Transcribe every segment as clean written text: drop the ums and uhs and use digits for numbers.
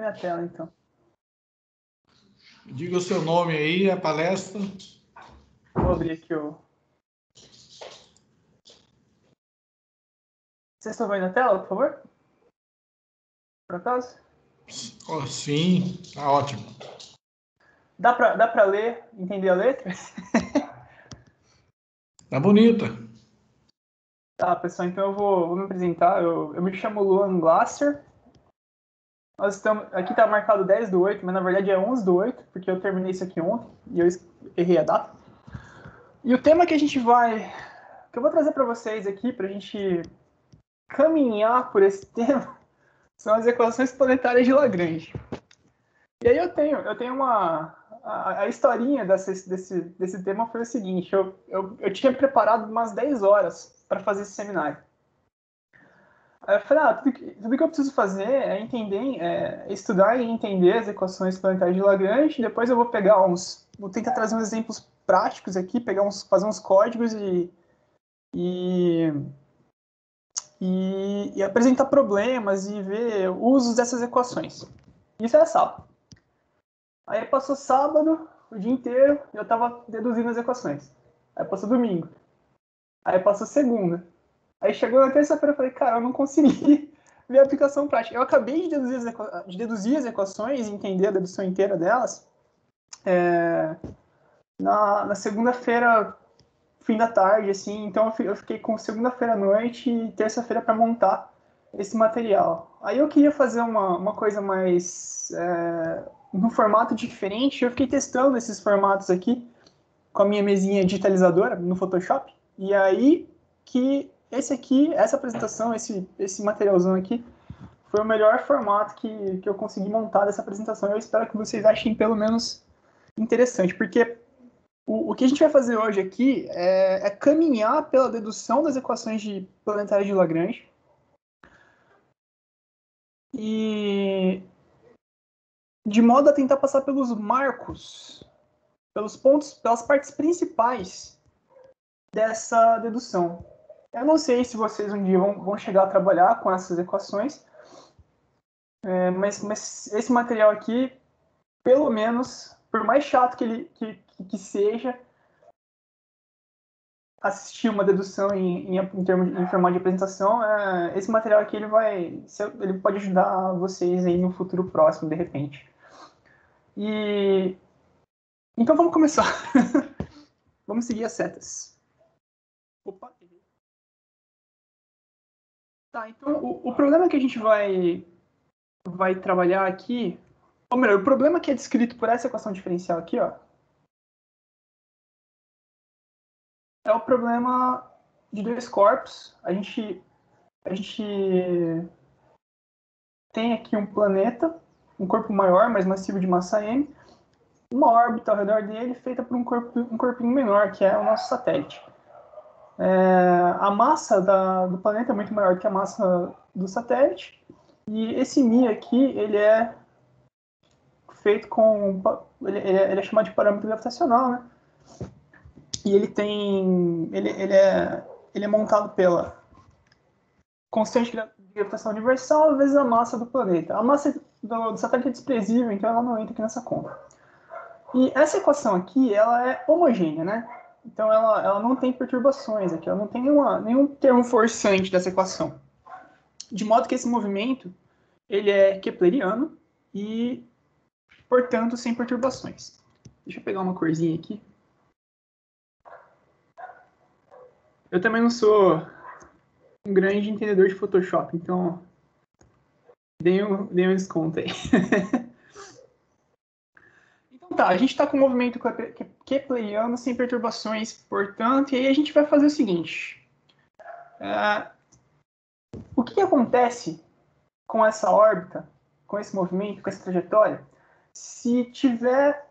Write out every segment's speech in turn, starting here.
minha tela, então. Diga o seu nome aí, a palestra. Vou abrir aqui o... Vocês estão vendo a tela, por favor? Por acaso? Oh, sim, tá ótimo. Dá pra ler, entender a letra? Tá bonita. Tá, pessoal, então eu vou me apresentar. Eu me chamo Luan Glasser. Nós estamos... Aqui tá marcado 10/8, mas na verdade é 11/8, porque eu terminei isso aqui ontem e eu errei a data. E o tema que eu vou trazer para vocês aqui, pra gente caminhar por esse tema, são as equações planetárias de Lagrange. E aí eu tenho uma... A historinha desse tema foi o seguinte: eu tinha preparado umas 10 horas para fazer esse seminário. Aí eu falei, tudo que eu preciso fazer é estudar e entender as equações planetárias de Lagrange. Depois eu vou vou tentar trazer uns exemplos práticos aqui, fazer uns códigos e apresentar problemas e ver usos dessas equações. Isso era sábado. Aí passou sábado, o dia inteiro, e eu estava deduzindo as equações. Aí passou domingo. Aí passou segunda. Aí chegou na terça-feira e falei, cara, eu não consegui ver a aplicação prática. Eu acabei de deduzir as equações e entender a dedução inteira delas na segunda-feira, fim da tarde, assim. Então eu fiquei com segunda-feira à noite e terça-feira para montar esse material. Aí eu queria fazer uma coisa mais... num formato diferente. Eu fiquei testando esses formatos aqui com a minha mesinha digitalizadora no Photoshop. E aí que essa apresentação, esse materialzão aqui, foi o melhor formato que eu consegui montar dessa apresentação. Eu espero que vocês achem pelo menos interessante, porque o que a gente vai fazer hoje aqui é caminhar pela dedução das equações planetárias de Lagrange e de modo a tentar passar pelos marcos, pelos pontos, pelas partes principais dessa dedução. Eu não sei se vocês um dia vão chegar a trabalhar com essas equações, mas esse material aqui, pelo menos, por mais chato que seja, assistir uma dedução em formato de apresentação, esse material aqui ele pode ajudar vocês aí no futuro próximo, de repente. Então vamos começar. Vamos seguir as setas. Opa. Tá, então o problema que a gente vai trabalhar aqui, ou melhor, o problema que é descrito por essa equação diferencial aqui, ó, é o problema de dois corpos. A gente tem aqui um planeta, um corpo maior, mais massivo de massa m, uma órbita ao redor dele feita por um corpinho menor, que é o nosso satélite. A massa do planeta é muito maior que a massa do satélite, e esse μ aqui, ele é feito com... Ele é chamado de parâmetro gravitacional, né? E ele é montado pela constante de gravitação universal vezes a massa do planeta. A massa do satélite é desprezível, então ela não entra aqui nessa conta. E essa equação aqui, ela é homogênea, né? Então ela não tem perturbações aqui, ela não tem nenhum termo forçante dessa equação. De modo que esse movimento, ele é kepleriano e, portanto, sem perturbações. Deixa eu pegar uma corzinha aqui. Eu também não sou um grande entendedor de Photoshop, então dei um desconto aí. Então tá, a gente está com um movimento kepleriano sem perturbações, portanto, e aí a gente vai fazer o seguinte. O que acontece com essa órbita, com esse movimento, com essa trajetória, se tiver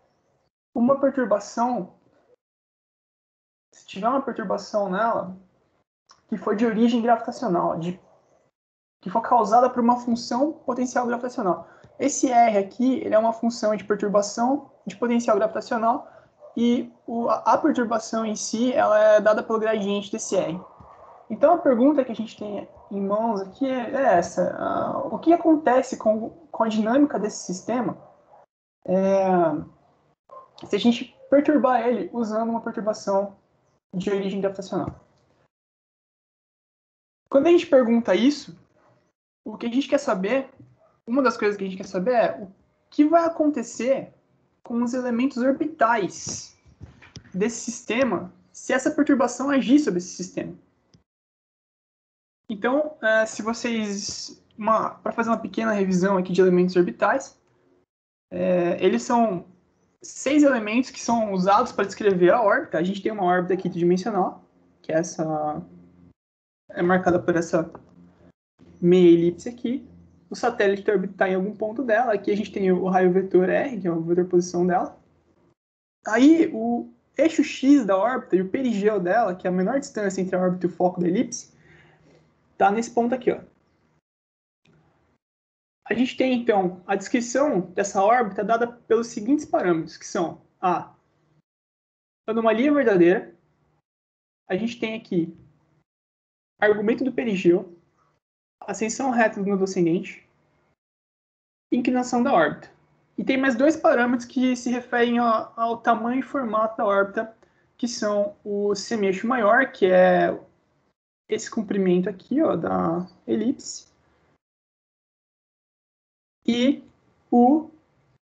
uma perturbação nela que for de origem gravitacional, que for causada por uma função potencial gravitacional. Esse R aqui, ele é uma função de perturbação de potencial gravitacional e a perturbação em si, ela é dada pelo gradiente desse R. Então, a pergunta que a gente tem em mãos aqui é essa. O que acontece com a dinâmica desse sistema se a gente perturbar ele usando uma perturbação de origem gravitacional? Quando a gente pergunta isso, o que a gente quer saber, uma das coisas que a gente quer saber é o que vai acontecer com os elementos orbitais desse sistema se essa perturbação agir sobre esse sistema. Então, se vocês... Para fazer uma pequena revisão aqui de elementos orbitais, eles são 6 elementos que são usados para descrever a órbita. A gente tem uma órbita aqui tridimensional, que é marcada por essa meia elipse aqui. O satélite está orbitar em algum ponto dela. Aqui a gente tem o raio vetor R, que é o vetor posição dela. Aí, o eixo X da órbita e o perigeu dela, que é a menor distância entre a órbita e o foco da elipse, está nesse ponto aqui, ó. A gente tem, então, a descrição dessa órbita dada pelos seguintes parâmetros, que são a anomalia verdadeira, a gente tem aqui argumento do perigeu, ascensão reta do nodo ascendente, inclinação da órbita. E tem mais 2 parâmetros que se referem ao tamanho e formato da órbita, que são o semieixo maior, que é esse comprimento aqui, ó, da elipse, e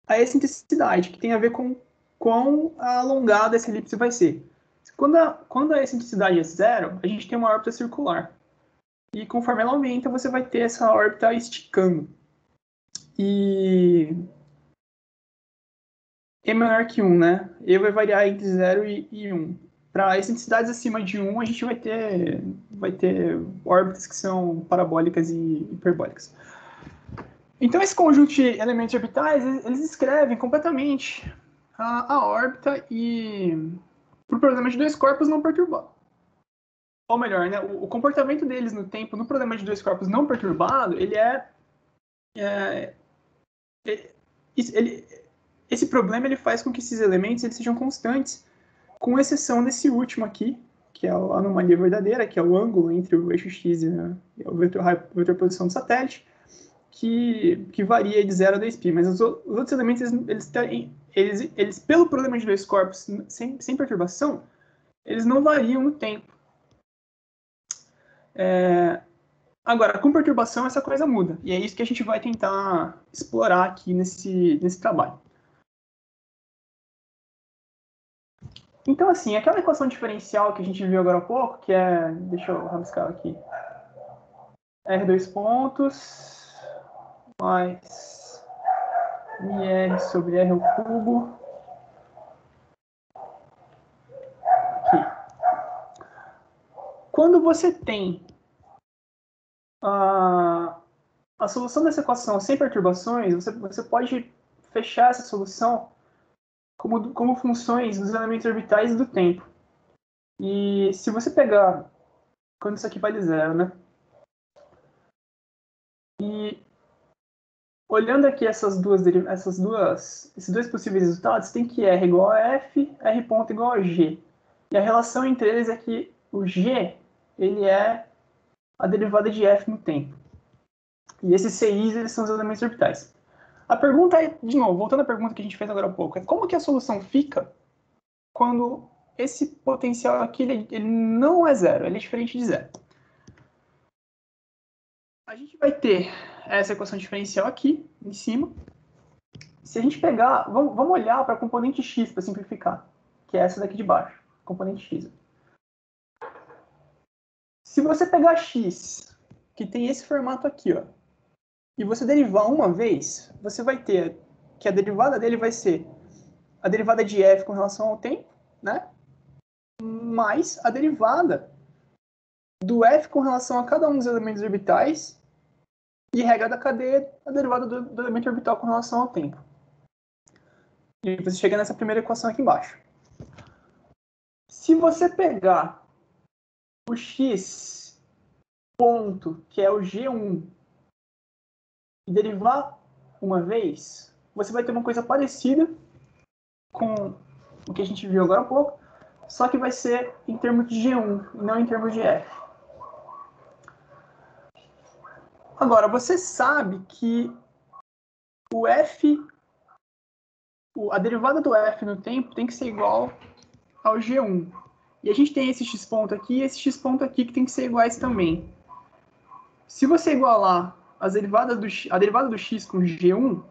a excentricidade, que tem a ver com quão alongada essa elipse vai ser. Quando a excentricidade é 0, a gente tem uma órbita circular. E conforme ela aumenta, você vai ter essa órbita esticando. E E menor que 1, né? E vai variar entre 0 e 1. Para excentricidades acima de 1, a gente vai ter órbitas que são parabólicas e hiperbólicas. Então, esse conjunto de elementos orbitais, eles descrevem completamente a órbita e por problema de 2 corpos não perturbado. Ou melhor, né, o comportamento deles no tempo, no problema de 2 corpos não perturbado, esse problema ele faz com que esses elementos eles sejam constantes, com exceção desse último aqui, que é a anomalia verdadeira, que é o ângulo entre o eixo X e o vetor posição do satélite, que varia de 0 a 2π. Mas os outros elementos, eles pelo problema de 2 corpos sem perturbação, eles não variam no tempo. Agora, com perturbação, essa coisa muda. E é isso que a gente vai tentar explorar aqui nesse trabalho. Então, assim, aquela equação diferencial que a gente viu agora há pouco, que é... Deixa eu rabiscar aqui. R2 pontos mais IR sobre R ao cubo. Aqui. Quando você tem a solução dessa equação sem perturbações, você pode fechar essa solução como funções dos elementos orbitais e do tempo. E se você pegar, quando isso aqui vale 0, né? E olhando aqui esses dois possíveis resultados, tem que R igual a F, R ponto igual a G. E a relação entre eles é que o G ele é a derivada de F no tempo. E esses CIs eles são os elementos orbitais. A pergunta é, de novo, voltando à pergunta que a gente fez agora há pouco, é como que a solução fica quando esse potencial aqui ele não é 0, ele é diferente de 0. A gente vai ter essa equação diferencial aqui, em cima. Se a gente pegar, vamos olhar para a componente x para simplificar, que é essa daqui de baixo, componente x. Se você pegar x, que tem esse formato aqui, ó, e você derivar uma vez, você vai ter que a derivada dele vai ser a derivada de f com relação ao tempo, né? Mais a derivada do f com relação a cada um dos elementos orbitais e regra da cadeia, a derivada do elemento orbital com relação ao tempo. E você chega nessa primeira equação aqui embaixo. Se você pegar o x ponto, que é o G1, e derivar uma vez, você vai ter uma coisa parecida com o que a gente viu agora há pouco, só que vai ser em termos de G1 e não em termos de F. Agora, você sabe que o f, a derivada do f no tempo tem que ser igual ao g1. E a gente tem esse x ponto aqui e esse x ponto aqui que tem que ser iguais também. Se você igualar a derivada do x com g1,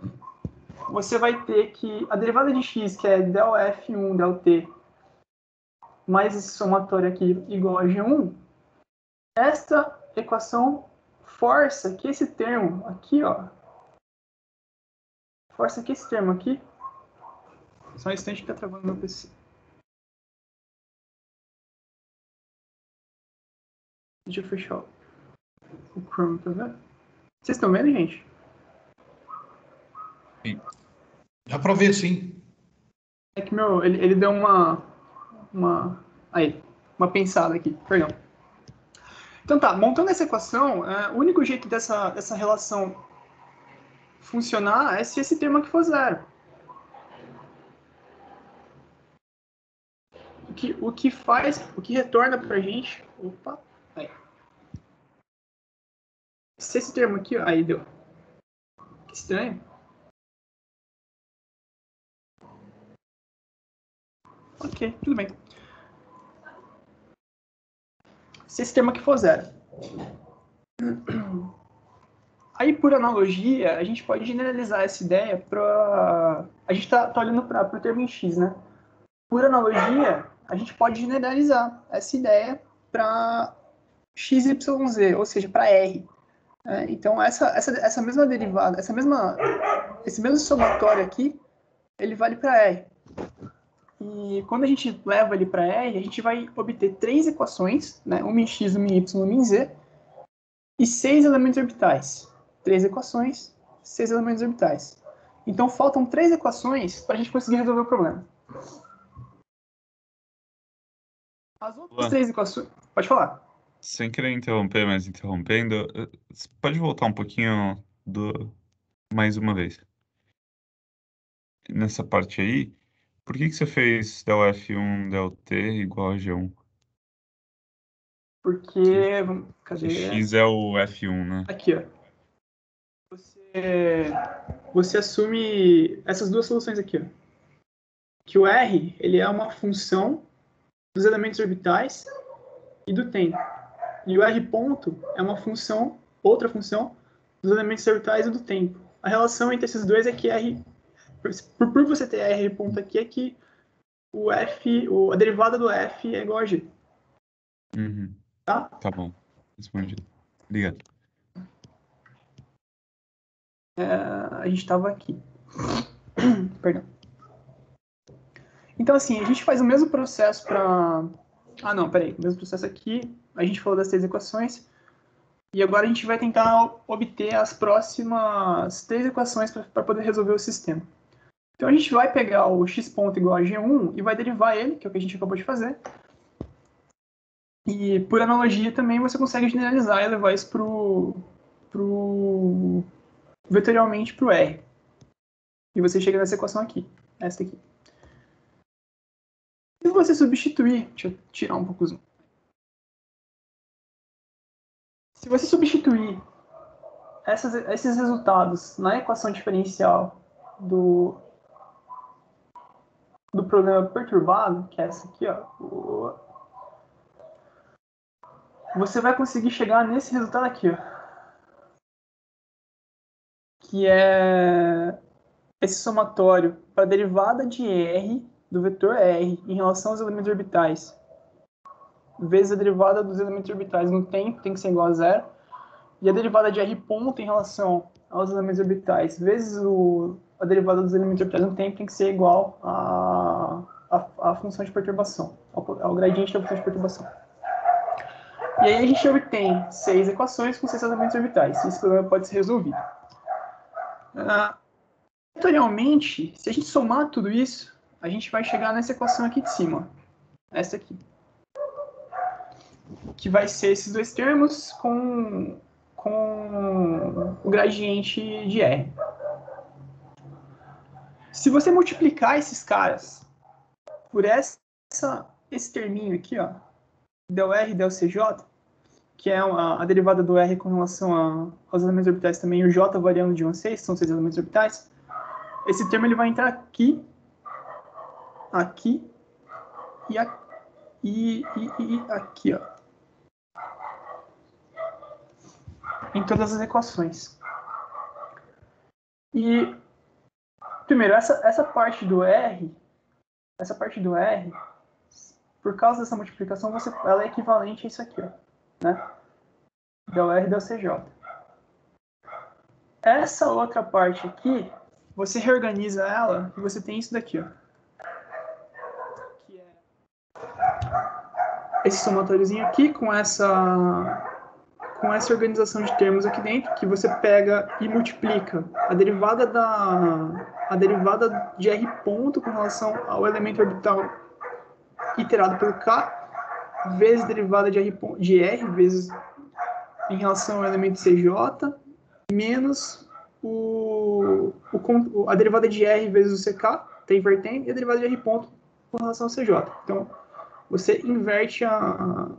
você vai ter que a derivada de x, que é del f1 del t, mais esse somatório aqui igual a g1, esta equação força que esse termo aqui, ó, força que esse termo aqui, só um instante que tá travando meu PC. Deixa eu fechar o Chrome, tá vendo? Vocês estão vendo, gente? Sim. Dá para ver, sim. É que ele deu uma pensada aqui, perdão. Então tá, montando essa equação, o único jeito dessa relação funcionar é se esse termo aqui for zero. O que retorna pra gente... Opa, aí. Se esse termo aqui... Aí, deu. Que estranho. Ok, tudo bem. Se esse termo aqui for zero. Aí, por analogia, a gente pode generalizar essa ideia para... A gente está olhando para o termo em x, né? Por analogia, a gente pode generalizar essa ideia para x, y, z, ou seja, para r. Então, essa mesma derivada, esse mesmo somatório aqui, ele vale para r. E quando a gente leva ele para r, a gente vai obter três equações, né? Uma em x, uma em y, uma em z, e 6 elementos orbitais. Três equações, 6 elementos orbitais. Então, faltam três equações para a gente conseguir resolver o problema. As outras três equações... Pode falar. Sem querer interromper, mas interrompendo, você pode voltar um pouquinho mais uma vez? Nessa parte aí, por que você fez del F1 del T igual a G1? Porque... Cadê? X é o F1, né? Aqui, ó. Você assume essas duas soluções aqui, ó. Que o R, ele é uma função dos elementos orbitais e do tempo. E o R ponto é uma função, outra função, dos elementos orbitais e do tempo. A relação entre esses dois é que R, por você ter R ponto aqui, é que o F, a derivada do F é igual a G. Uhum. Tá? Tá bom. Respondido. Obrigado. A gente estava aqui. Perdão. Então, assim, a gente faz o mesmo processo para... Ah, não, peraí. O mesmo processo aqui. A gente falou das três equações. E agora a gente vai tentar obter as próximas três equações para poder resolver o sistema. Então a gente vai pegar o x ponto igual a g1 e vai derivar ele, que é o que a gente acabou de fazer. E por analogia também você consegue generalizar e levar isso vetorialmente para o R. E você chega nessa equação aqui, essa aqui. Se você substituir, deixa eu tirar um pouco o zoom. Se você substituir esses resultados na equação diferencial do problema perturbado, que é essa aqui, ó, você vai conseguir chegar nesse resultado aqui, ó, que é esse somatório para a derivada de R, do vetor R, em relação aos elementos orbitais, vezes a derivada dos elementos orbitais no tempo, tem que ser igual a zero, e a derivada de R ponto em relação aos elementos orbitais, vezes a derivada dos elementos orbitais no tempo, tem que ser igual à função de perturbação, ao gradiente da função de perturbação. E aí a gente obtém 6 equações com 6 elementos orbitais. E esse problema pode ser resolvido. Vetorialmente, se a gente somar tudo isso, a gente vai chegar nessa equação aqui de cima. Essa aqui. Que vai ser esses dois termos com o gradiente de R. Se você multiplicar esses caras por esse terminho aqui, ó, del R, del CJ, que é a derivada do R com relação aos elementos orbitais também, e o J variando de 1 a 6, são 6 elementos orbitais, esse termo ele vai entrar aqui, aqui e aqui, ó, em todas as equações. E, primeiro, essa parte do R, por causa dessa multiplicação, ela é equivalente a isso aqui, ó, né? Del R, del CJ. Essa outra parte aqui, você reorganiza ela e você tem isso daqui, ó. Que é esse somatóriozinho aqui com essa organização de termos aqui dentro, que você pega e multiplica a derivada de R ponto com relação ao elemento orbital iterado pelo K, vezes a derivada de R vezes em relação ao elemento CJ, menos a derivada de R vezes o CK, tá invertendo, e a derivada de R ponto com relação ao CJ. Então, você inverte a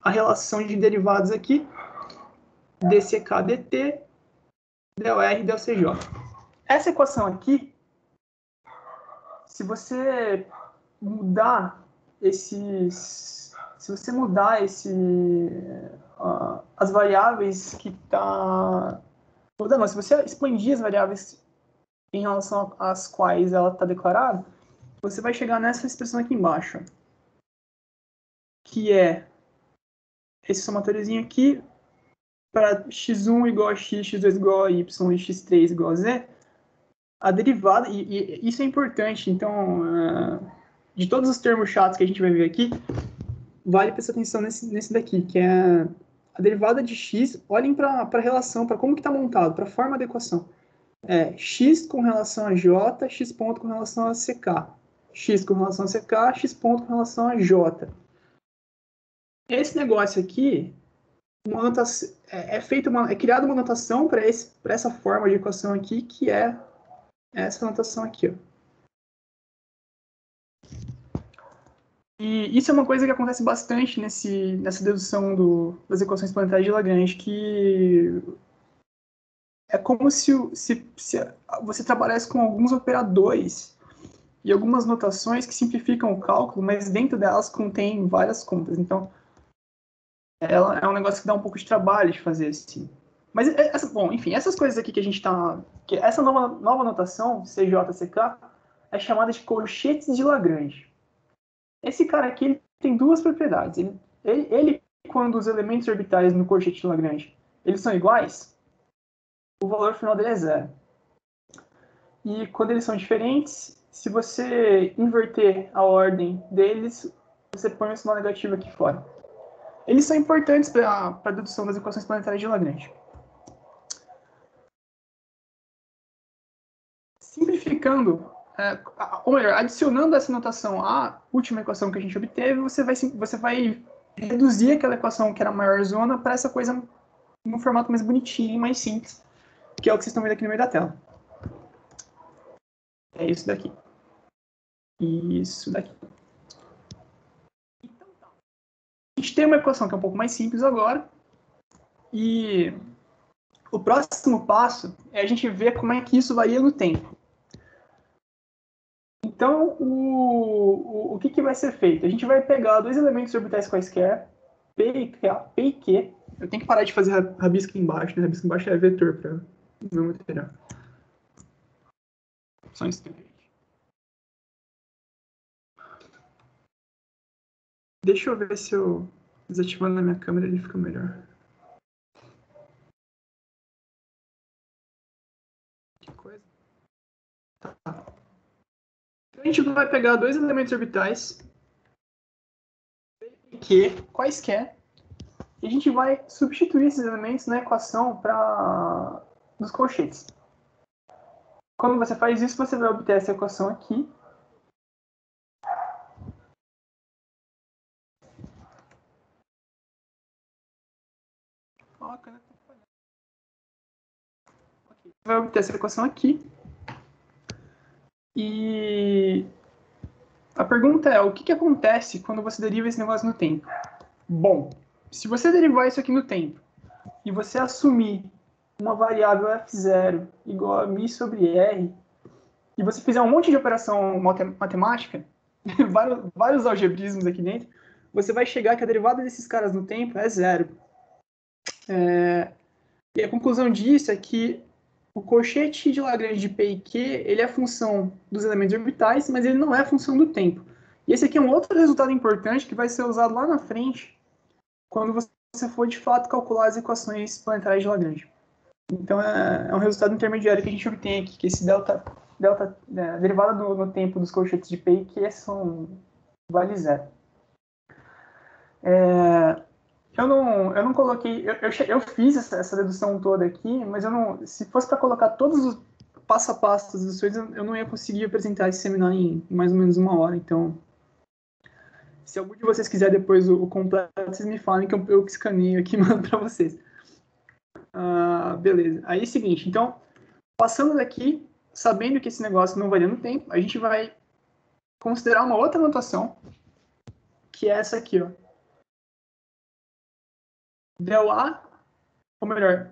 relação de derivados aqui, dCK dt, del R, del CJ. Essa equação aqui, se você mudar as variáveis que está mudando, se você expandir as variáveis em relação às quais ela está declarada, você vai chegar nessa expressão aqui embaixo, que é esse somatóriozinho aqui, para x1 igual a x, x2 igual a y e x3 igual a z, a derivada, e isso é importante, então, de todos os termos chatos que a gente vai ver aqui, vale prestar atenção nesse daqui, que é a derivada de x. Olhem para a relação, para como que está montado, para a forma da equação. X com relação a j, x ponto com relação a ck. X com relação a ck, x ponto com relação a j. Esse negócio aqui, é criada uma notação para essa forma de equação aqui, que é essa notação aqui, ó. E isso é uma coisa que acontece bastante nessa dedução das equações planetárias de Lagrange, que é como se você trabalhasse com alguns operadores e algumas notações que simplificam o cálculo, mas dentro delas contém várias contas. Então, ela é um negócio que dá um pouco de trabalho de fazer assim. Mas, bom, enfim, essas coisas aqui que a gente está... Essa nova notação, CJ-CK, é chamada de colchetes de Lagrange. Esse cara aqui ele tem duas propriedades. Ele, quando os elementos orbitais no colchete de Lagrange eles são iguais, o valor final dele é zero. E quando eles são diferentes, se você inverter a ordem deles, você põe o sinal negativo aqui fora. Eles são importantes para a dedução das equações planetárias de Lagrange. Simplificando, ou melhor, adicionando essa notação à última equação que a gente obteve, você vai reduzir aquela equação que era a maior zona para essa coisa num formato mais bonitinho, mais simples, que é o que vocês estão vendo aqui no meio da tela. É isso daqui. Isso daqui. Então tá. A gente tem uma equação que é um pouco mais simples agora, e o próximo passo é a gente ver como é que isso varia no tempo. Então, o que vai ser feito? A gente vai pegar dois elementos orbitais quaisquer, P e Q. Eu tenho que parar de fazer rabisco embaixo, né? Rabisco embaixo é vetor para o meu material. Só um instante. Deixa eu ver se eu desativando a minha câmera ele fica melhor. Que coisa. Tá. A gente vai pegar dois elementos orbitais, Q, quaisquer, e a gente vai substituir esses elementos na equação dos colchetes. Quando você faz isso, você vai obter essa equação aqui. Vai obter essa equação aqui. E a pergunta é, o que acontece quando você deriva esse negócio no tempo? Bom, se você derivar isso aqui no tempo e você assumir uma variável f0 igual a μ sobre r, e você fizer um monte de operação matemática, vários algebrismos aqui dentro, você vai chegar que a derivada desses caras no tempo é zero. E a conclusão disso é que o cochete de Lagrange de P e Q, ele é função dos elementos orbitais, mas ele não é função do tempo. E esse aqui é um outro resultado importante que vai ser usado lá na frente, quando você for de fato calcular as equações planetárias de Lagrange. Então é um resultado intermediário que a gente obtém aqui, que esse delta a derivada no tempo dos cochetes de P e Q vale zero. Eu não coloquei, eu fiz essa dedução toda aqui, mas se fosse para colocar todos os passo a passo das deduções, eu não ia conseguir apresentar esse seminário em mais ou menos 1 hora. Então, se algum de vocês quiser depois o completo, vocês me falem que eu escaneio aqui e mando para vocês. Beleza. Aí é o seguinte, então, passando daqui, sabendo que esse negócio não varia no tempo, a gente vai considerar uma outra notação, que é essa aqui, ó. Del A, ou melhor,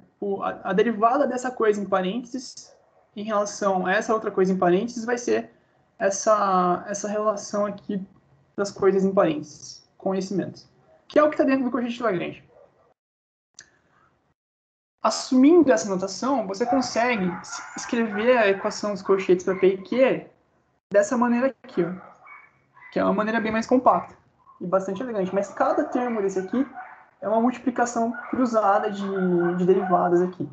a derivada dessa coisa em parênteses em relação a essa outra coisa em parênteses vai ser essa relação aqui das coisas em parênteses, conhecimentos, que é o que está dentro do cochete de Lagrange. Assumindo essa notação, você consegue escrever a equação dos cochetes para P e Q dessa maneira aqui, ó, que é uma maneira bem mais compacta e bastante elegante, mas cada termo desse aqui é uma multiplicação cruzada de derivadas aqui,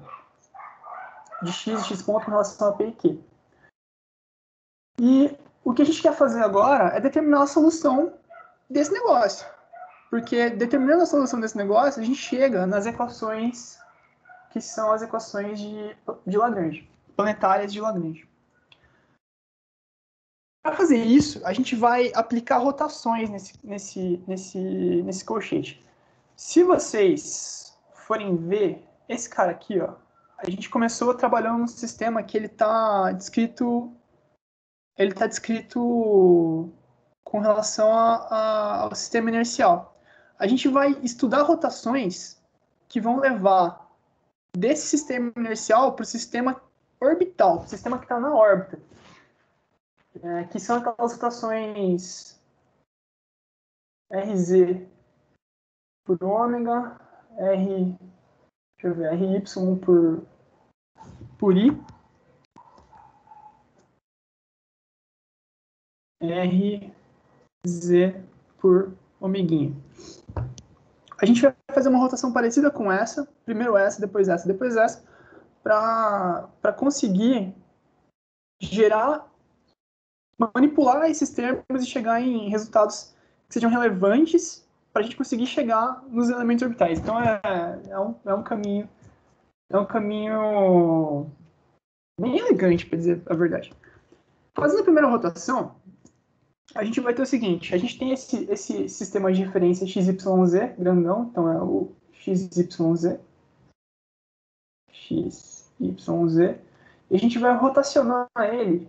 de x e x ponto com relação a P e Q. E o que a gente quer fazer agora é determinar a solução desse negócio. Porque determinando a solução desse negócio, a gente chega nas equações que são as equações de Lagrange, planetárias de Lagrange. Para fazer isso, a gente vai aplicar rotações nesse colchete. Se vocês forem ver, esse cara aqui, ó, a gente começou trabalhando num sistema que ele está descrito com relação ao sistema inercial. A gente vai estudar rotações que vão levar desse sistema inercial para o sistema orbital, o sistema que está na órbita, que são aquelas rotações RZ por ômega, RY por I, RZ por omeguinha. A gente vai fazer uma rotação parecida com essa, primeiro essa, depois essa, para conseguir manipular esses termos e chegar em resultados que sejam relevantes para a gente conseguir chegar nos elementos orbitais. Então é um caminho bem elegante, para dizer a verdade. Fazendo a primeira rotação, a gente vai ter o seguinte, a gente tem esse sistema de referência XYZ, grandão, então é o XYZ, e a gente vai rotacionar ele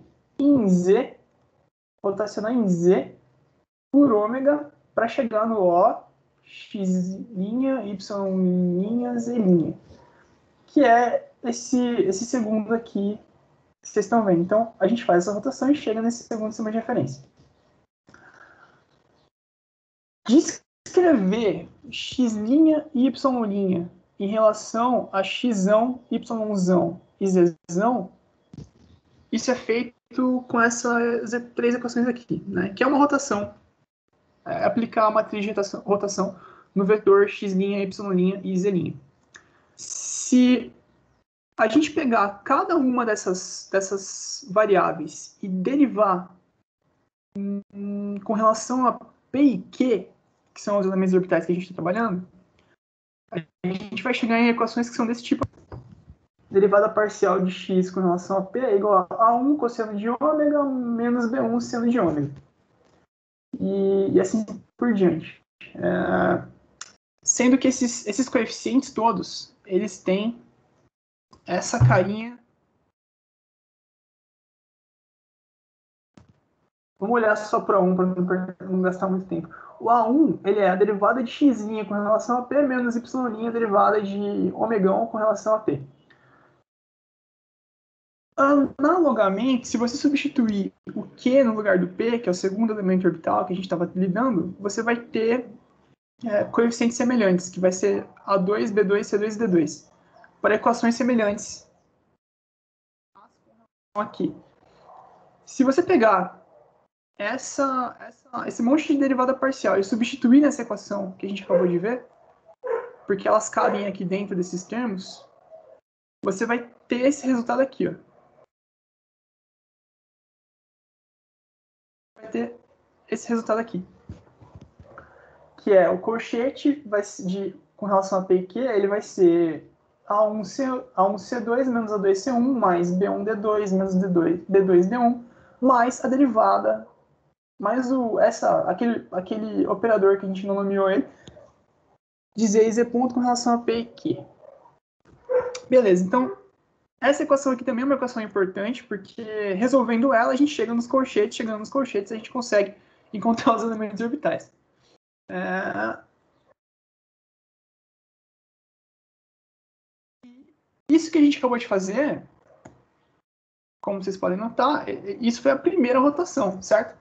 rotacionar em Z por ômega para chegar no O, X', Y', Z', que é esse segundo aqui que vocês estão vendo. Então, a gente faz essa rotação e chega nesse segundo sistema de referência. Descrever x' e y' em relação a x'ão, y'zão e z'ão, isso é feito com essas três equações aqui, né? Que é uma rotação. Aplicar a matriz de rotação no vetor x', y' e z'. Se a gente pegar cada uma dessas variáveis e derivar com relação a P e Q, que são os elementos orbitais que a gente está trabalhando, a gente vai chegar em equações que são desse tipo. Derivada parcial de x com relação a P é igual a 1 cosseno de ômega menos B1 seno de ômega. E assim por diante. Sendo que esses coeficientes todos, eles têm essa carinha Vamos olhar só para A1 para não gastar muito tempo. O A1 ele é a derivada de x' com relação a P menos y' derivada de ômegão com relação a P. Analogamente, se você substituir o Q no lugar do P, que é o segundo elemento orbital que a gente estava lidando, você vai ter coeficientes semelhantes, que vai ser A2, B2, C2 e D2, para equações semelhantes aqui. Se você pegar esse monte de derivada parcial e substituir nessa equação que a gente acabou de ver, porque elas cabem aqui dentro desses termos, você vai ter esse resultado aqui, ó. Vai ter esse resultado aqui, que é o cochete com relação a P e Q, ele vai ser A1C2 menos A2C1 mais B1D2 menos D2D1 mais a derivada, mais aquele operador que a gente não nomeou ele, de Z e Z ponto com relação a P e Q. Beleza, então essa equação aqui também é uma equação importante, porque resolvendo ela, a gente chega nos colchetes, chegando nos colchetes, a gente consegue encontrar os elementos orbitais. Isso que a gente acabou de fazer, como vocês podem notar, isso foi a primeira rotação, certo?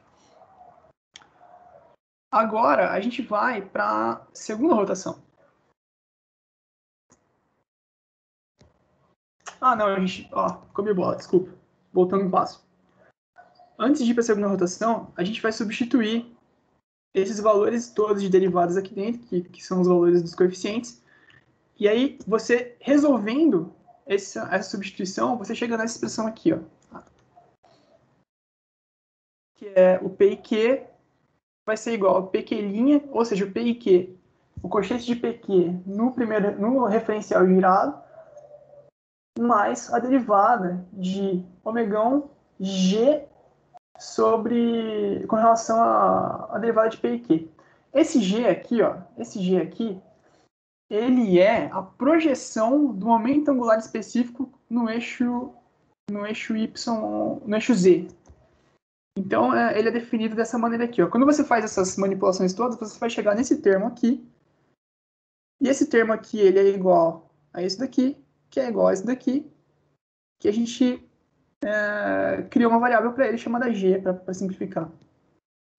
Agora a gente vai para a segunda rotação. Não, gente, comi bola, desculpa. Voltando um passo. Antes de ir para a segunda rotação, a gente vai substituir esses valores todos de derivadas aqui dentro, que são os valores dos coeficientes. E aí, você resolvendo essa substituição, você chega nessa expressão aqui, ó, que é o P e Q vai ser igual a PQ', ou seja, o P e Q, o cochete de PQ no referencial girado, mais a derivada de ômegão G com relação à derivada de P e Q. Esse G aqui, ó, ele é a projeção do momento angular específico no eixo Y, no eixo Z. Então, ele é definido dessa maneira aqui, ó. Quando você faz essas manipulações todas, você vai chegar nesse termo aqui. E esse termo aqui, ele é igual a esse daqui, que é igual a esse daqui, que a gente criou uma variável para ele chamada G, para simplificar.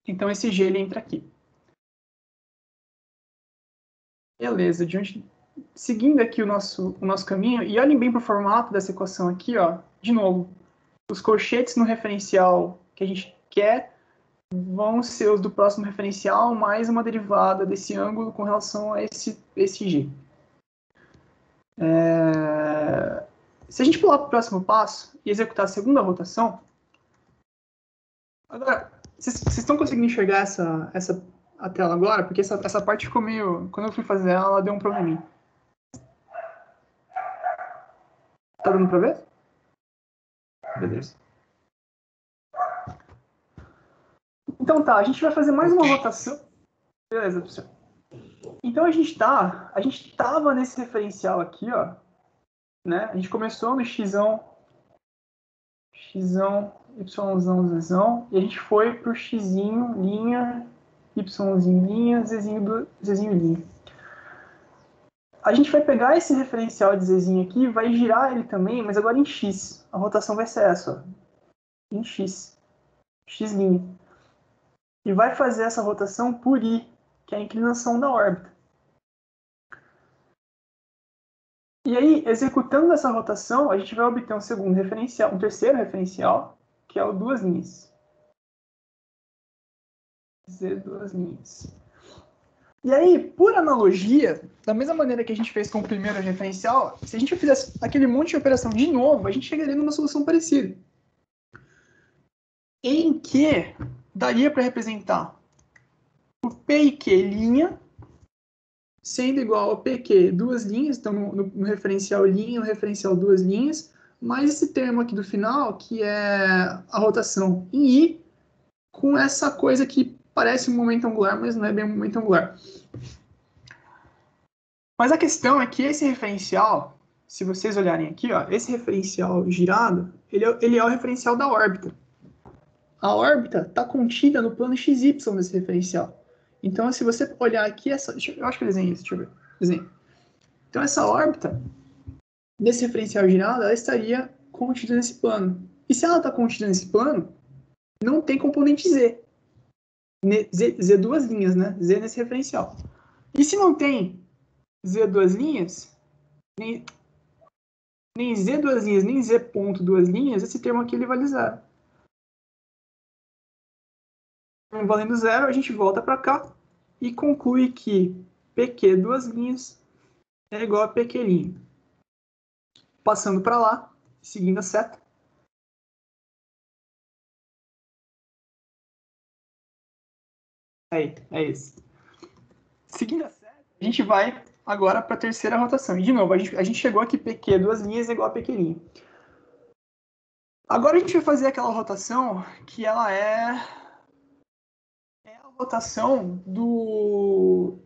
Então, esse G, ele entra aqui. Beleza, seguindo aqui o nosso caminho, e olhem bem para o formato dessa equação aqui, ó. De novo, os colchetes no referencial que a gente quer vão ser os do próximo referencial, mais uma derivada desse ângulo com relação a esse G. Se a gente pular para o próximo passo e executar a segunda rotação, agora, vocês estão conseguindo enxergar a tela agora? Porque essa parte ficou meio... Quando eu fui fazer ela deu um probleminha. Tá dando para ver? Beleza. Então tá, a gente vai fazer mais uma rotação. Beleza, pessoal. Então a gente tava nesse referencial aqui, ó, né? A gente começou no xzão, yzão, zzão, e a gente foi pro xzinho, linha, yzinho, linha, zzinho, linha. A gente vai pegar esse referencial de zzinho aqui, vai girar ele também, mas agora em x. A rotação vai ser essa, ó, em x, x'linha. E vai fazer essa rotação por i, que é a inclinação da órbita. E aí, executando essa rotação, a gente vai obter um terceiro referencial, que é o duas linhas. Z duas linhas. E aí, por analogia, da mesma maneira que a gente fez com o primeiro referencial, se a gente fizesse aquele monte de operação de novo, a gente chegaria numa solução parecida. Em que daria para representar o P e Q linha sendo igual ao PQ duas linhas, então no referencial linha, no referencial duas linhas, mais esse termo aqui do final, que é a rotação em I, com essa coisa que parece um momento angular, mas não é bem um momento angular. Mas a questão é que esse referencial, se vocês olharem aqui, ó, esse referencial girado, ele é o referencial da órbita. a órbita está contida no plano XY desse referencial. Então, se você olhar aqui, eu acho que eu desenhei isso, deixa eu ver. Desenho. Então, essa órbita desse referencial girado, ela estaria contida nesse plano. E se ela está contida nesse plano, não tem componente Z. Z duas linhas, né? Z nesse referencial. E se não tem Z duas linhas, nem Z duas linhas, nem Z ponto duas linhas, esse termo aqui ele vale zero. Valendo zero, a gente volta para cá e conclui que PQ duas linhas é igual a PQ'. Passando para lá, seguindo a seta. Aí, é esse. Seguindo a seta, a gente vai agora para a terceira rotação. E, de novo, a gente chegou aqui PQ duas linhas é igual a PQ'. Agora a gente vai fazer aquela rotação que ela é a rotação do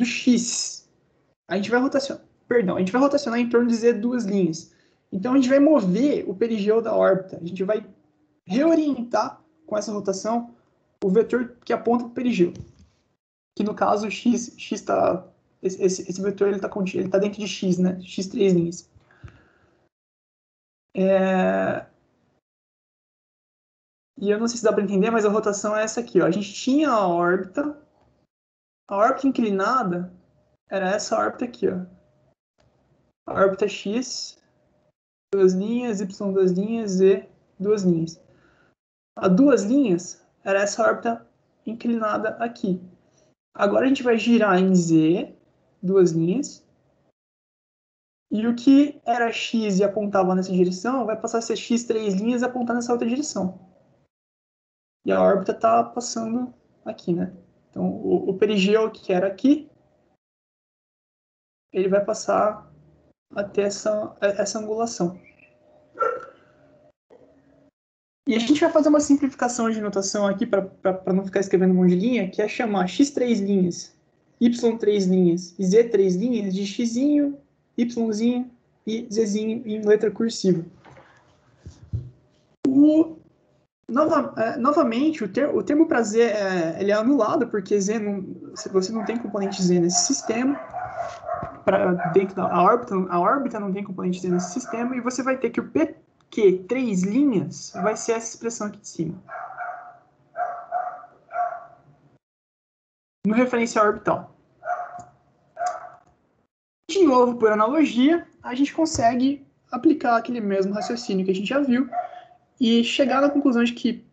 X. A gente vai rotacionar em torno de Z duas linhas. Então a gente vai mover o perigeu da órbita. A gente vai reorientar com essa rotação o vetor que aponta para o perigeu. Que no caso o X está. Esse vetor ele tá dentro de X, né? X três linhas. E eu não sei se dá para entender, mas a rotação é essa aqui. Ó. A gente tinha a órbita inclinada era essa órbita aqui. Ó. A órbita X, duas linhas, Y duas linhas, Z duas linhas. A duas linhas era essa órbita inclinada aqui. Agora a gente vai girar em Z, duas linhas, e o que era X e apontava nessa direção vai passar a ser X três linhas e apontar nessa outra direção. E a órbita está passando aqui, né? Então, o perigeu que era aqui, ele vai passar até essa angulação. E a gente vai fazer uma simplificação de notação aqui para não ficar escrevendo um monte de linha, que é chamar x3 linhas, y3 linhas e z3 linhas de xzinho, yzinho e zzinho em letra cursiva. Novamente, o termo para z ele é anulado, porque você não tem componente z nesse sistema. Dentro da órbita, a órbita não tem componente z nesse sistema, e você vai ter que o PQ três linhas vai ser essa expressão aqui de cima. No referencial orbital. De novo, por analogia, a gente consegue aplicar aquele mesmo raciocínio que a gente já viu e chegar na conclusão de que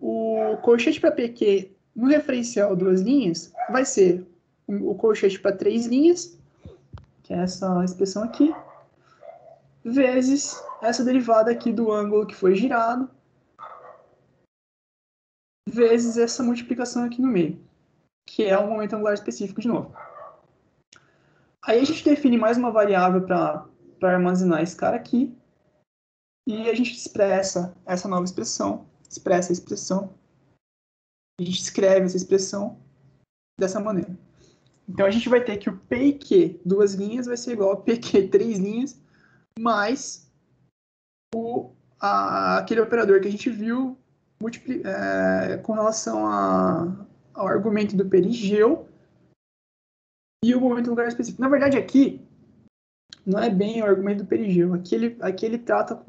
o colchete para PQ no referencial duas linhas vai ser o colchete para três linhas, que é essa expressão aqui, vezes essa derivada aqui do ângulo que foi girado, vezes essa multiplicação aqui no meio, que é o momento angular específico de novo. Aí a gente define mais uma variável para armazenar esse cara aqui, e a gente expressa essa nova expressão, expressa a expressão, a gente escreve essa expressão dessa maneira. Então a gente vai ter que o PQ duas linhas vai ser igual a PQ três linhas, mais aquele operador que a gente viu com relação ao argumento do perigeu e o momento no lugar específico. Na verdade, aqui não é bem o argumento do perigeu. Aqui ele trata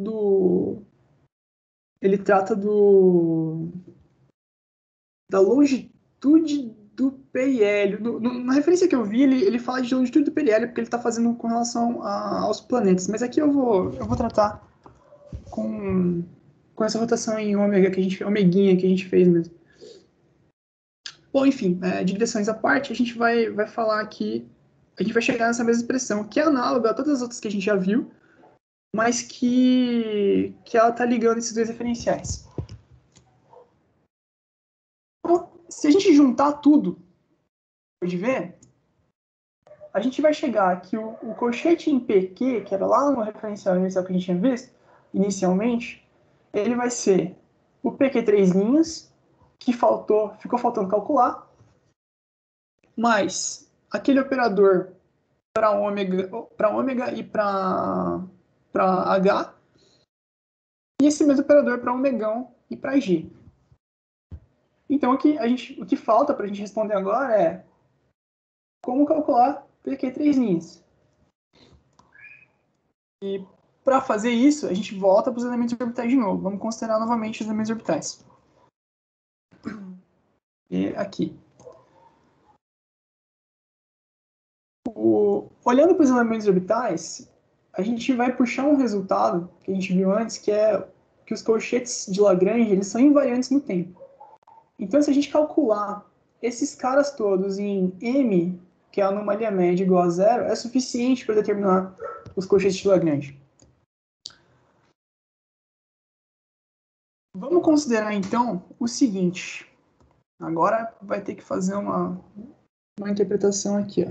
da longitude do periélio. Na referência que eu vi, ele fala de longitude do periélio porque ele está fazendo com relação aos planetas. Mas aqui eu vou tratar com essa rotação em ômega omeguinha que a gente fez mesmo. Bom, enfim, digressões à parte, a gente vai falar aqui, a gente vai chegar nessa mesma expressão, que é análoga a todas as outras que a gente já viu, mas que ela está ligando esses dois referenciais. Então, se a gente juntar tudo, pode ver, a gente vai chegar que o colchete em PQ, que era lá no referencial inicial que a gente tinha visto, inicialmente, ele vai ser o PQ três linhas, que ficou faltando calcular, mais aquele operador para ômega e para H, e esse mesmo operador para omegão e para G. Então, o que falta para a gente responder agora é como calcular PQ 3 linhas. E para fazer isso, a gente volta para os elementos orbitais de novo. Vamos considerar novamente os elementos orbitais. E aqui. Olhando para os elementos orbitais, a gente vai puxar um resultado que a gente viu antes, que é que os colchetes de Lagrange eles são invariantes no tempo. Então, se a gente calcular esses caras todos em M, que é a anomalia média igual a zero, é suficiente para determinar os colchetes de Lagrange. Vamos considerar, então, o seguinte. Agora vai ter que fazer uma interpretação aqui.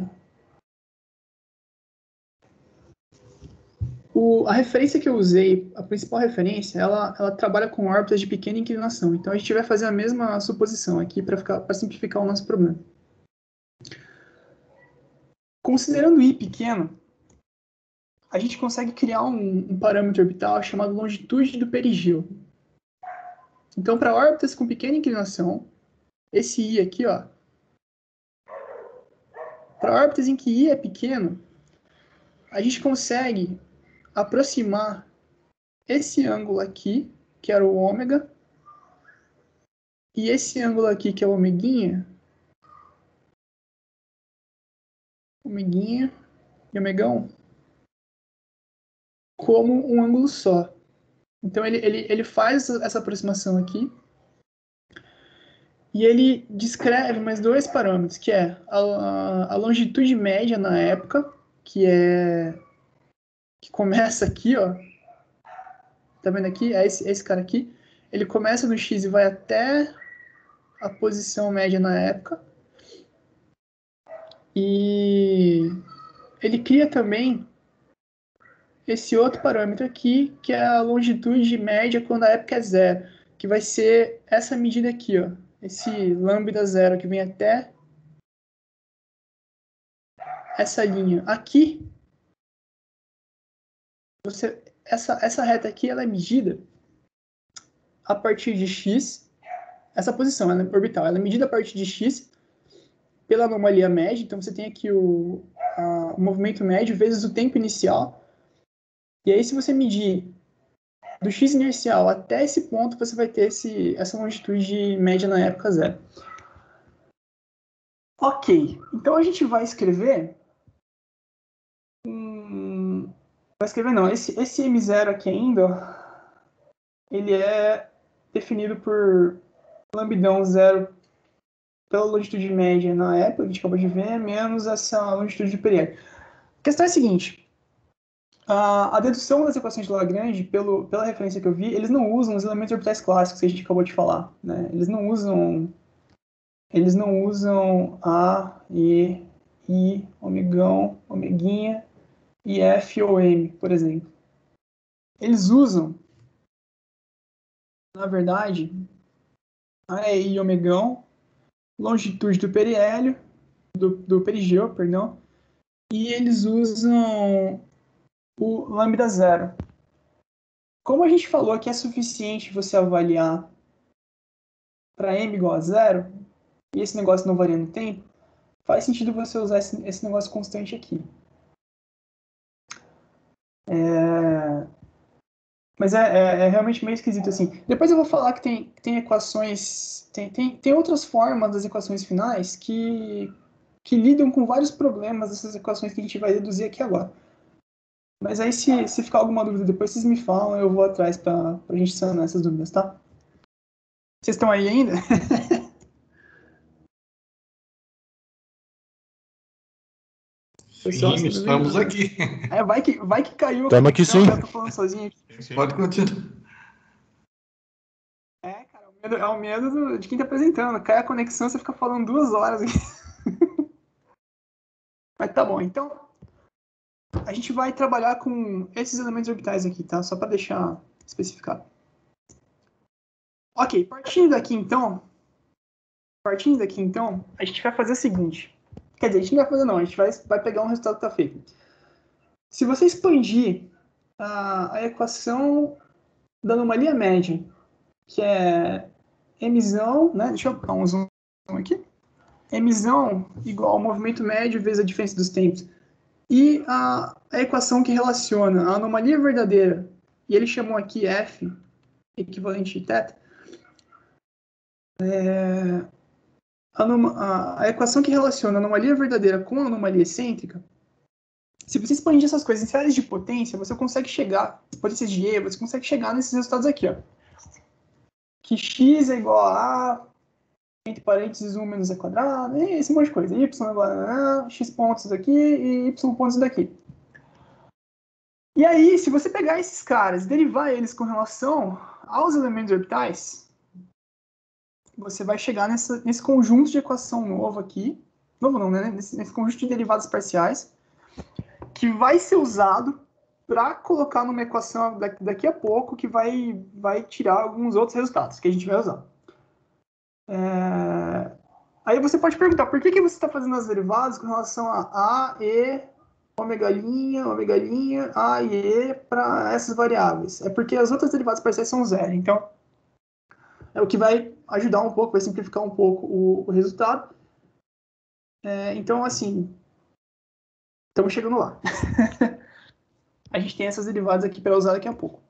A referência que eu usei, a principal referência, ela trabalha com órbitas de pequena inclinação. Então, a gente vai fazer a mesma suposição aqui para simplificar o nosso problema. Considerando I pequeno, a gente consegue criar um parâmetro orbital chamado longitude do perigeu. Então, para órbitas com pequena inclinação, esse I aqui, para órbitas em que I é pequeno, a gente consegue aproximar esse ângulo aqui, que era o ômega, e esse ângulo aqui, que é o omeguinha e omegão, como um ângulo só. Então, ele faz essa aproximação aqui, e ele descreve mais dois parâmetros, que é a longitude média na época, que começa aqui, tá vendo aqui? É esse cara aqui. Ele começa no X e vai até a posição média na época. E ele cria também esse outro parâmetro aqui, que é a longitude média quando a época é zero, que vai ser essa medida aqui, esse lambda zero que vem até essa linha. Aqui, essa reta aqui ela é medida a partir de x, essa posição ela é orbital, ela é medida a partir de x pela anomalia média, então você tem aqui o movimento médio vezes o tempo inicial, e aí se você medir do x inercial até esse ponto, você vai ter essa longitude média na época zero. Ok, então a gente vai escrever esse M0 aqui ainda, ele é definido por lambdão zero pela longitude média na época, que a gente acabou de ver, menos essa longitude de periélio. A questão é a seguinte, a dedução das equações de Lagrange, pela referência que eu vi, eles não usam os elementos orbitais clássicos que a gente acabou de falar, né? Eles não usam A, E, I, omegão, omeguinha e F ou M, por exemplo. Eles usam, na verdade, A, E, I, omegão, longitude do periélio, do perigeu, perdão, e eles usam o lambda zero. Como a gente falou que é suficiente você avaliar para m igual a zero, e esse negócio não varia no tempo, faz sentido você usar esse negócio constante aqui. Mas é realmente meio esquisito assim. Depois eu vou falar que tem equações, tem outras formas das equações finais que lidam com vários problemas dessas equações que a gente vai deduzir aqui agora. Mas aí, se ficar alguma dúvida depois, vocês me falam, eu vou atrás para a gente sanar essas dúvidas, tá? Vocês estão aí ainda? Pessoal, sim, estamos aqui. Vai que caiu. Estamos aqui sim. Eu tô falando sozinho aqui. Pode continuar. Cara, é o medo de quem tá apresentando. Cai a conexão, você fica falando 2 horas aqui. Mas tá bom, então a gente vai trabalhar com esses elementos orbitais aqui, tá? Só para deixar especificado. Ok, partindo daqui então, a gente vai fazer o seguinte. Quer dizer, a gente não vai fazer não, a gente vai pegar um resultado que está feito. Se você expandir a equação da anomalia média, que é emissão, né? Deixa eu dar um zoom aqui. Emissão igual ao movimento médio vezes a diferença dos tempos. E a equação que relaciona a anomalia verdadeira, e ele chamou aqui F, equivalente a θ, a equação que relaciona a anomalia verdadeira com a anomalia excêntrica, se você expandir essas coisas em séries de potência, você consegue chegar, potências de E, você consegue chegar nesses resultados aqui, ó. Que x é igual a entre parênteses 1 menos e quadrado, e esse monte de coisa. Y é igual a x pontos daqui e y pontos daqui. E aí, se você pegar esses caras e derivar eles com relação aos elementos orbitais, você vai chegar nesse conjunto de equação novo aqui, novo não, né? Nesse conjunto de derivadas parciais, que vai ser usado para colocar numa equação daqui a pouco que vai tirar alguns outros resultados que a gente vai usar. Aí você pode perguntar, por que você está fazendo as derivadas com relação a E, ômega linha, A e E para essas variáveis? É porque as outras derivadas parciais são zero. Então, é o que vai ajudar um pouco, vai simplificar um pouco o resultado. Então, assim, estamos chegando lá. A gente tem essas derivadas aqui para usar daqui a pouco.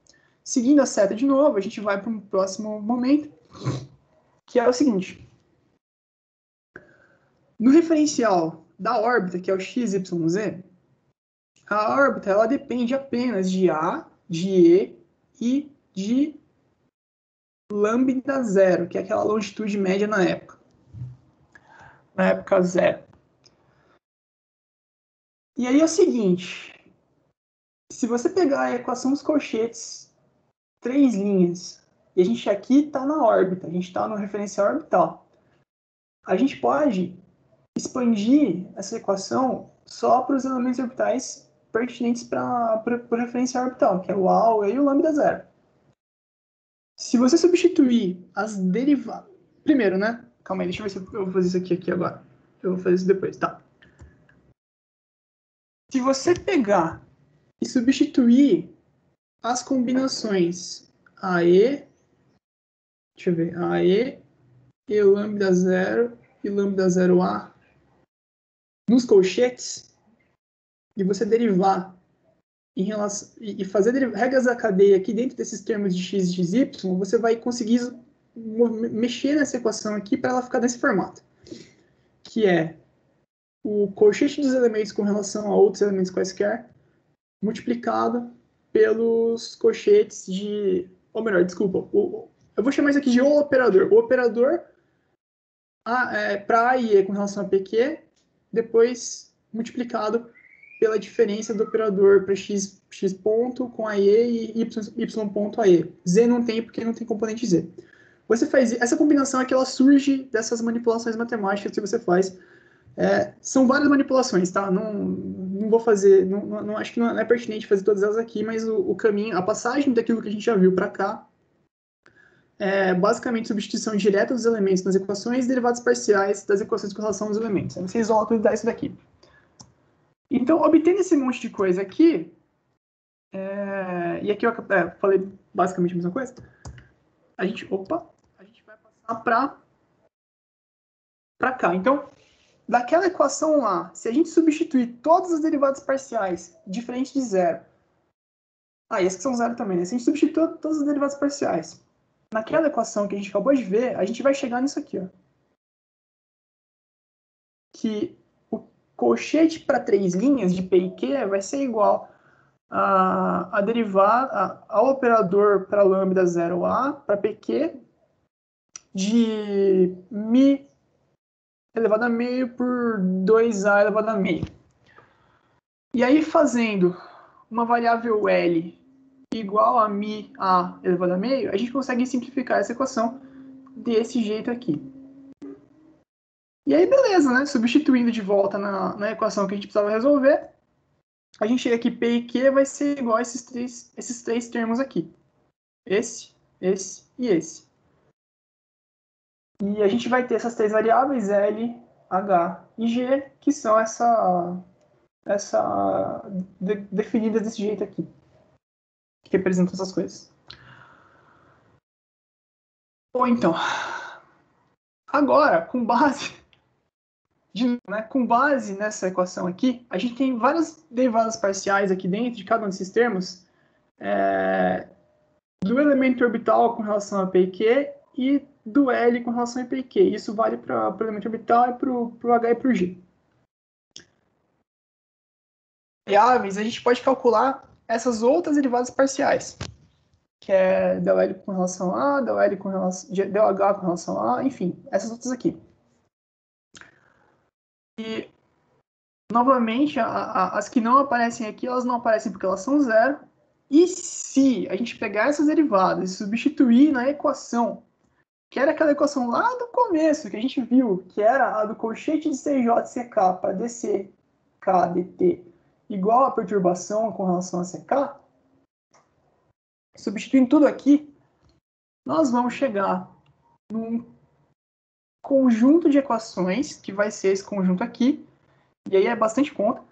Seguindo a seta de novo, a gente vai para um próximo momento, que é o seguinte. No referencial da órbita, que é o x, y, z, a órbita ela depende apenas de A, de E e de lambda zero, que é aquela longitude média na época. Na época zero. E aí é o seguinte, se você pegar a equação dos colchetes, 3 linhas, e a gente aqui está na órbita, a gente está no referencial orbital, a gente pode expandir essa equação só para os elementos orbitais pertinentes para o referencial orbital, que é o A, o E e o lambda zero. Se você substituir as derivadas... Primeiro, né? Calma aí, deixa eu ver se eu vou fazer isso aqui agora. Eu vou fazer isso depois, tá? Se você pegar e substituir as combinações AE, deixa eu ver, AE e lambda zero e lambda zero A nos colchetes, e você derivar em relação, e fazer regras da cadeia aqui dentro desses termos de x e xy, você vai conseguir mexer nessa equação aqui para ela ficar nesse formato, que é o colchete dos elementos com relação a outros elementos quaisquer, multiplicado pelos colchetes de... Ou melhor, desculpa, eu vou chamar isso aqui de o operador. O operador para A e E com relação a PQ, depois multiplicado pela diferença do operador para x ponto com a E e y ponto a E. Z não tem porque não tem componente Z. Você faz essa combinação é que ela surge dessas manipulações matemáticas que você faz. São várias manipulações, tá? Não vou fazer, não acho que não é pertinente fazer todas elas aqui, mas o caminho, a passagem daquilo que a gente já viu para cá é basicamente substituição direta dos elementos nas equações e derivadas parciais das equações com relação aos elementos. Aí você isola tudo e dá isso daqui. Então, obtendo esse monte de coisa aqui, e aqui eu falei basicamente a mesma coisa, a gente vai passar para cá. Então, daquela equação lá, se a gente substituir todas as derivadas parciais diferente de zero, e essas que são zero também, né? Se a gente substituir todas as derivadas parciais naquela equação que a gente acabou de ver, a gente vai chegar nisso aqui, ó. Que o colchete para 3 linhas de P e Q vai ser igual a derivar ao operador para lambda 0A para PQ de μ elevado a meio por 2A elevado a meio. E aí, fazendo uma variável L igual a μ A elevado a meio, a gente consegue simplificar essa equação desse jeito aqui. E aí, beleza, né? Substituindo de volta na equação que a gente precisava resolver, a gente chega aqui, P e Q vai ser igual a esses três termos aqui. Esse e esse. E a gente vai ter essas três variáveis, L, H e G, que são definidas desse jeito aqui, que representam essas coisas. Bom, então, agora, com base com base nessa equação aqui, a gente tem várias derivadas parciais aqui dentro de cada um desses termos, do elemento orbital com relação a P e Q e do L com relação a P e Q. Isso vale para o elemento orbital e para o H e para o G. Variáveis, a gente pode calcular essas outras derivadas parciais, que é del com relação a, del H com relação a, enfim, essas outras aqui. E, novamente, as que não aparecem aqui, elas não aparecem porque elas são zero. E se a gente pegar essas derivadas e substituir na equação, que era aquela equação lá do começo, que a gente viu, que era a do colchete de CJ CK para DC, K, DT, igual a perturbação com relação a CK, substituindo tudo aqui, nós vamos chegar num conjunto de equações, que vai ser esse conjunto aqui, e aí é bastante conta,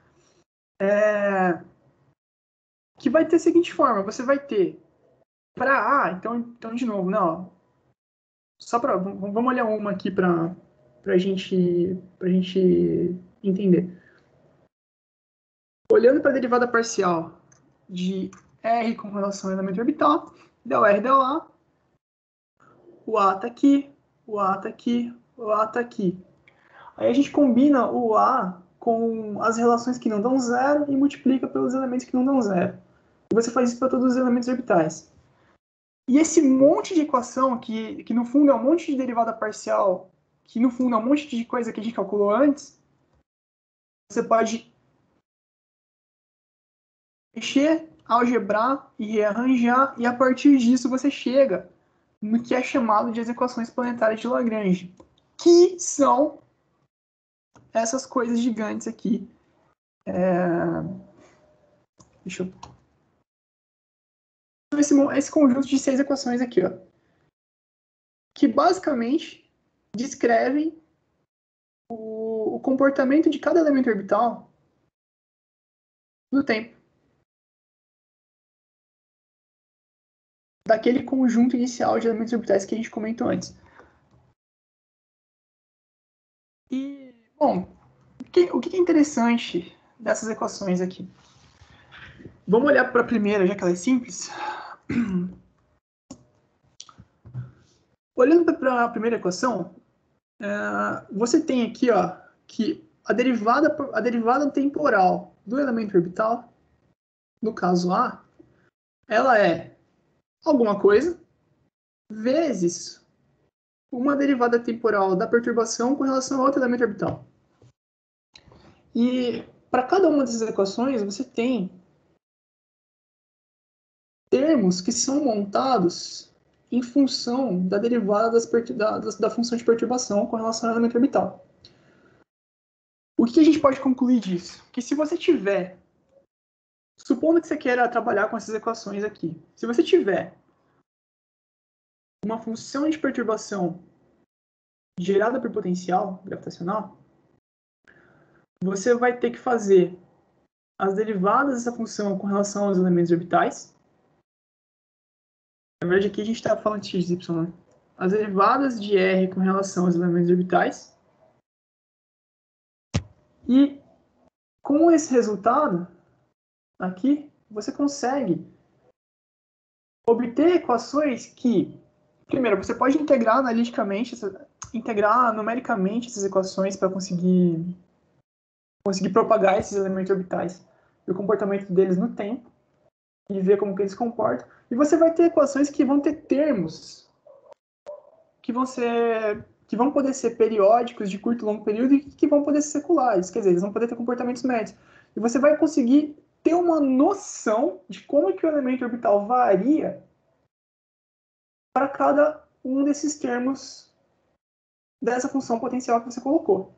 que vai ter a seguinte forma, você vai ter para A, então de novo, não, só para, vamos olhar uma aqui para a gente entender. Olhando para a derivada parcial de R com relação ao elemento orbital, del R, del A, o A está aqui, o A está aqui, o A está aqui. Aí a gente combina o A com as relações que não dão zero e multiplica pelos elementos que não dão zero. E você faz isso para todos os elementos orbitais. E esse monte de equação, que no fundo é um monte de derivada parcial, que no fundo é um monte de coisa que a gente calculou antes, você pode mexer, algebrar e rearranjar, e a partir disso você chega no que é chamado de as equações planetárias de Lagrange, que são essas coisas gigantes aqui. Deixa eu... Esse conjunto de 6 equações aqui, ó, que basicamente descrevem o comportamento de cada elemento orbital no tempo. Daquele conjunto inicial de elementos orbitais que a gente comentou antes. E, bom, o que é interessante dessas equações aqui? Vamos olhar para a primeira, já que ela é simples. Olhando para a primeira equação, você tem aqui, ó, que a derivada temporal do elemento orbital, no caso A, ela é alguma coisa vezes uma derivada temporal da perturbação com relação a outro elemento orbital. E para cada uma dessas equações, você tem termos que são montados em função da derivada da função de perturbação com relação ao elemento orbital. O que a gente pode concluir disso? Que se você tiver, supondo que você queira trabalhar com essas equações aqui, se você tiver uma função de perturbação gerada por potencial gravitacional, você vai ter que fazer as derivadas dessa função com relação aos elementos orbitais. Na verdade, aqui a gente está falando de x, y, né? As derivadas de R com relação aos elementos orbitais. E com esse resultado, aqui, você consegue obter equações que, primeiro, você pode integrar analiticamente, integrar numericamente essas equações para conseguir propagar esses elementos orbitais e o comportamento deles no tempo e ver como que eles se comportam. E você vai ter equações que vão ter termos que vão poder ser periódicos de curto e longo período e que vão poder ser seculares, quer dizer, eles vão poder ter comportamentos médios. E você vai conseguir ter uma noção de como que o elemento orbital varia para cada um desses termos dessa função potencial que você colocou.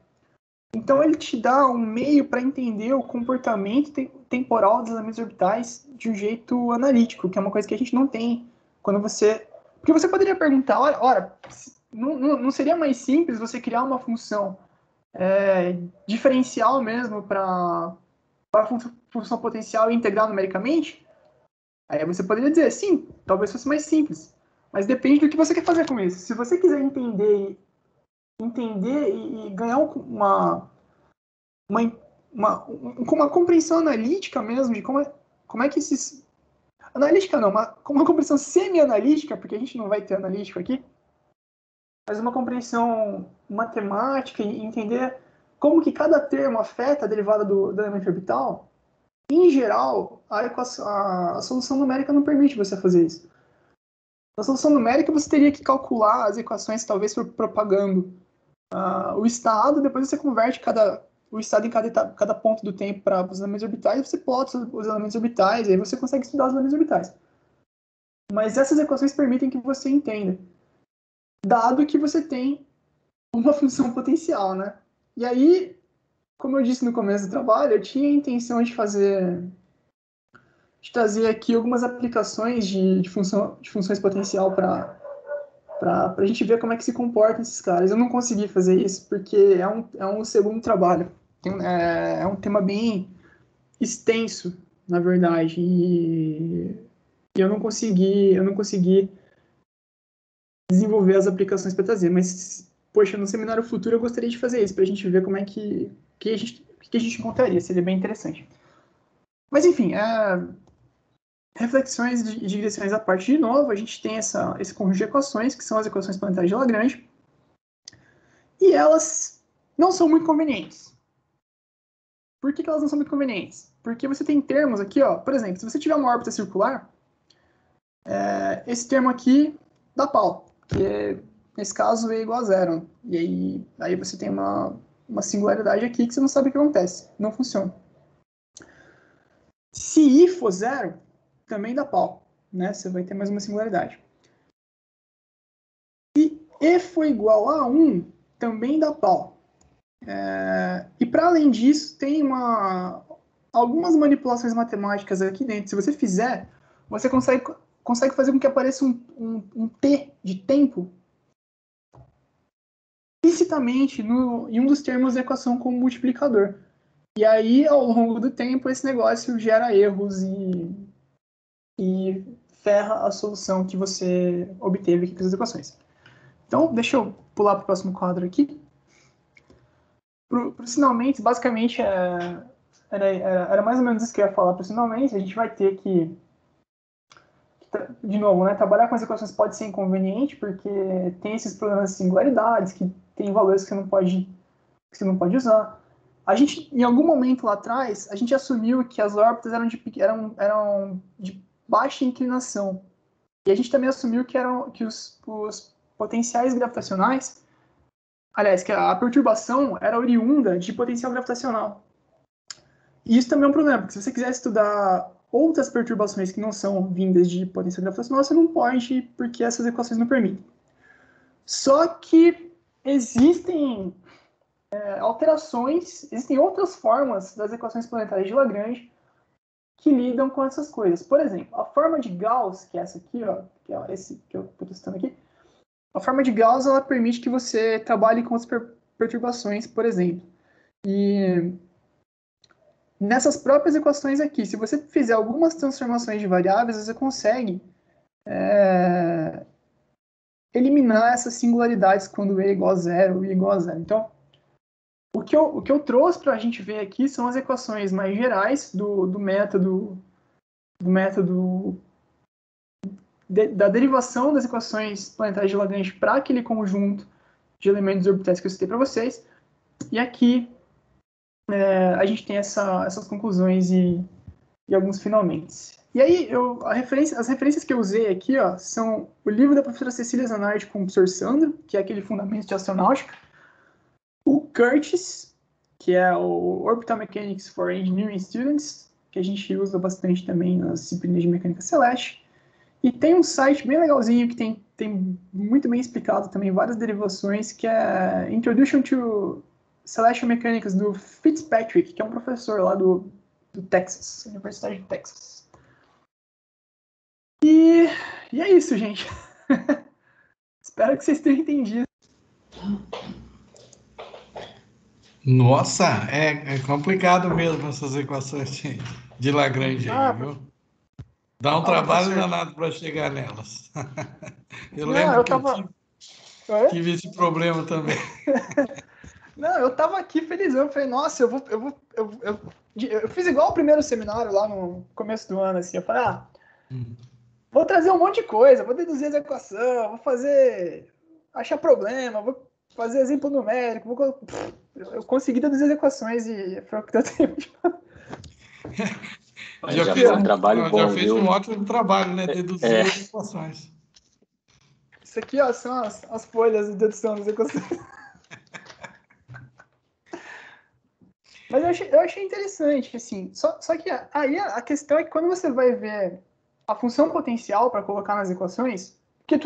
Então ele te dá um meio para entender o comportamento temporal dos elementos orbitais de um jeito analítico, que é uma coisa que a gente não tem quando você... Porque você poderia perguntar, ora, não seria mais simples você criar uma função diferencial mesmo para a função potencial e integrar numericamente? Aí você poderia dizer, sim, talvez fosse mais simples. Mas depende do que você quer fazer com isso. Se você quiser entender e ganhar uma compreensão analítica mesmo de como é que esses... Analítica não, uma compreensão semi-analítica, porque a gente não vai ter analítico aqui, mas uma compreensão matemática e entender como que cada termo afeta a derivada do elemento orbital. Em geral, a solução numérica não permite você fazer isso. Na solução numérica, você teria que calcular as equações, talvez propagando o estado, depois você converte o estado em cada ponto do tempo para os elementos orbitais, você plota os elementos orbitais, e aí você consegue estudar os elementos orbitais. Mas essas equações permitem que você entenda, dado que você tem uma função potencial, né? E aí, como eu disse no começo do trabalho, eu tinha a intenção de trazer aqui algumas aplicações de funções potencial para a gente ver como é que se comportam esses caras. Eu não consegui fazer isso porque é um segundo trabalho. É um tema bem extenso, na verdade, e eu não consegui desenvolver as aplicações para trazer, mas, poxa, no seminário futuro eu gostaria de fazer isso, para a gente ver como é que a gente encontraria, seria bem interessante. Mas, enfim, reflexões de digressões à parte, de novo, a gente tem esse conjunto de equações, que são as equações planetárias de Lagrange, e elas não são muito convenientes. Por que elas não são muito convenientes? Porque você tem termos aqui, ó, por exemplo, se você tiver uma órbita circular, esse termo aqui dá pau, que nesse caso é igual a zero. E aí você tem uma singularidade aqui que você não sabe o que acontece, não funciona. Se I for zero, também dá pau, né? Você vai ter mais uma singularidade. Se E for igual a 1, também dá pau. E para além disso, tem algumas manipulações matemáticas aqui dentro. Se você fizer, você consegue fazer com que apareça um T de tempo explicitamente em um dos termos da equação como multiplicador. E aí, ao longo do tempo, esse negócio gera erros e ferra a solução que você obteve aqui com as equações. Então, deixa eu pular para o próximo quadro aqui. Para os finalmente, basicamente, era mais ou menos isso que eu ia falar para os finalmente. A gente vai ter que, de novo, né, trabalhar com as equações pode ser inconveniente, porque tem esses problemas de singularidades, que tem valores que você não pode usar. A gente, em algum momento lá atrás, a gente assumiu que as órbitas eram de baixa inclinação. E a gente também assumiu que os potenciais gravitacionais, aliás, que a perturbação era oriunda de potencial gravitacional. E isso também é um problema, porque se você quiser estudar outras perturbações que não são vindas de potencial gravitacional, você não pode, porque essas equações não permitem. Só que existem alterações, existem outras formas das equações planetárias de Lagrange que lidam com essas coisas. Por exemplo, a forma de Gauss, que é essa aqui, ó, que é esse que eu estou testando aqui, a forma de Gauss ela permite que você trabalhe com as perturbações, por exemplo. E nessas próprias equações aqui, se você fizer algumas transformações de variáveis, você consegue eliminar essas singularidades quando E é igual a zero e igual a zero. Então, o que eu trouxe para a gente ver aqui são as equações mais gerais do método da derivação das equações planetárias de Lagrange para aquele conjunto de elementos orbitais que eu citei para vocês. E aqui a gente tem essas conclusões e alguns finalmente. E aí, as referências que eu usei aqui são o livro da professora Cecília Zanardi com o professor Sandro, que é aquele Fundamentos de Astronáutica, o Curtis, que é o Orbital Mechanics for Engineering Students, que a gente usa bastante também nas disciplinas de mecânica celeste. E tem um site bem legalzinho que tem muito bem explicado também várias derivações, que é Introduction to Celestial Mechanics, do Fitzpatrick, que é um professor lá do Texas, Universidade de Texas. E é isso, gente. Espero que vocês tenham entendido. Nossa, é complicado mesmo essas equações de Lagrange aí, viu? Dá um trabalho danado para chegar nelas. Eu Não, lembro eu que eu tava. Oi? tive esse problema também. Não, eu tava aqui felizão. Eu falei, nossa, eu fiz igual o primeiro seminário lá no começo do ano, assim. Eu falei, vou trazer um monte de coisa, vou deduzir as equações, vou fazer. Achar problema, vou fazer exemplo numérico. Eu consegui deduzir as equações e foi o que deu tempo. Já foi um trabalho já bom, fez viu? um ótimo trabalho, né? Deduzir as equações. Isso aqui, ó, são as folhas de dedução das equações. Mas eu achei interessante, assim. Só que aí a questão é que quando você vai ver a função potencial para colocar nas equações, porque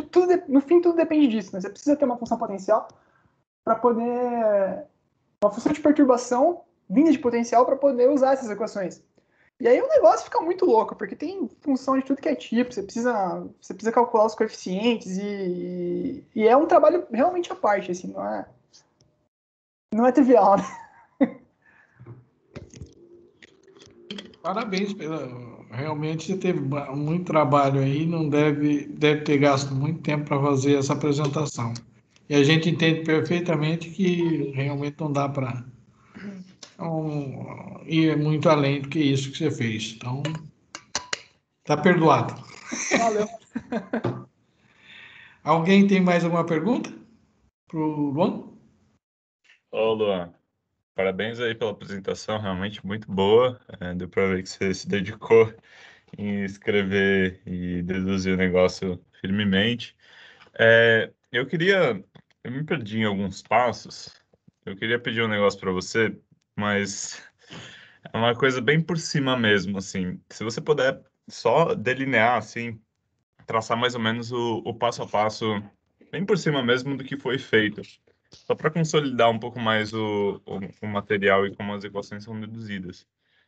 no fim tudo depende disso, né? Você precisa ter uma função potencial para poder. Uma função de perturbação vinda de potencial para poder usar essas equações. E aí o negócio fica muito louco, porque tem função de tudo que é tipo, você precisa calcular os coeficientes e é um trabalho realmente à parte, assim, não é trivial, né? Parabéns realmente você teve muito trabalho aí, não deve ter gasto muito tempo para fazer essa apresentação. E a gente entende perfeitamente que realmente não dá para ir muito além do que isso que você fez. Então, tá perdoado. Valeu. Alguém tem mais alguma pergunta para o Luan? Ô, Luan, parabéns aí pela apresentação, realmente muito boa. Deu para ver que você se dedicou em escrever e deduzir o negócio firmemente. Eu me perdi em alguns passos. Eu queria pedir um negócio para você, mas é uma coisa bem por cima mesmo, assim. Se você puder só delinear, assim, traçar mais ou menos o passo a passo, bem por cima mesmo do que foi feito. Só para consolidar um pouco mais o material e como as equações são deduzidas.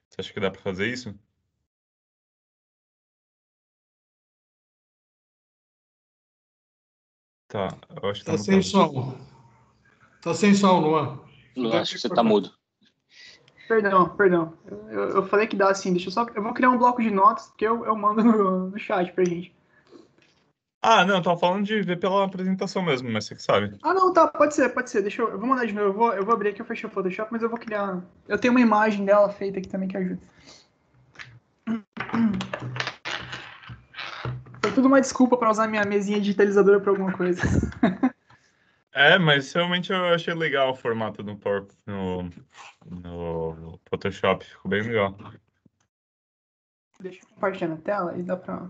Você acha que dá para fazer isso? Tá, eu acho que tá Tá sem mutado. som. Tá sem som, Luan. Luan, acho que você tá mudo. Perdão. Eu falei que dá assim, eu vou criar um bloco de notas, porque eu mando no chat pra gente. Ah, não, eu tava falando de ver pela apresentação mesmo, mas você que sabe. Ah, não, tá, pode ser. Eu vou mandar de novo. Eu vou abrir aqui, eu fechei o Photoshop, mas eu vou criar. Eu tenho uma imagem dela feita aqui também que ajuda. Foi tudo uma desculpa pra usar minha mesinha digitalizadora pra alguma coisa. Mas realmente eu achei legal o formato no Photoshop, ficou bem legal. Deixa eu compartilhar na tela e dá pra.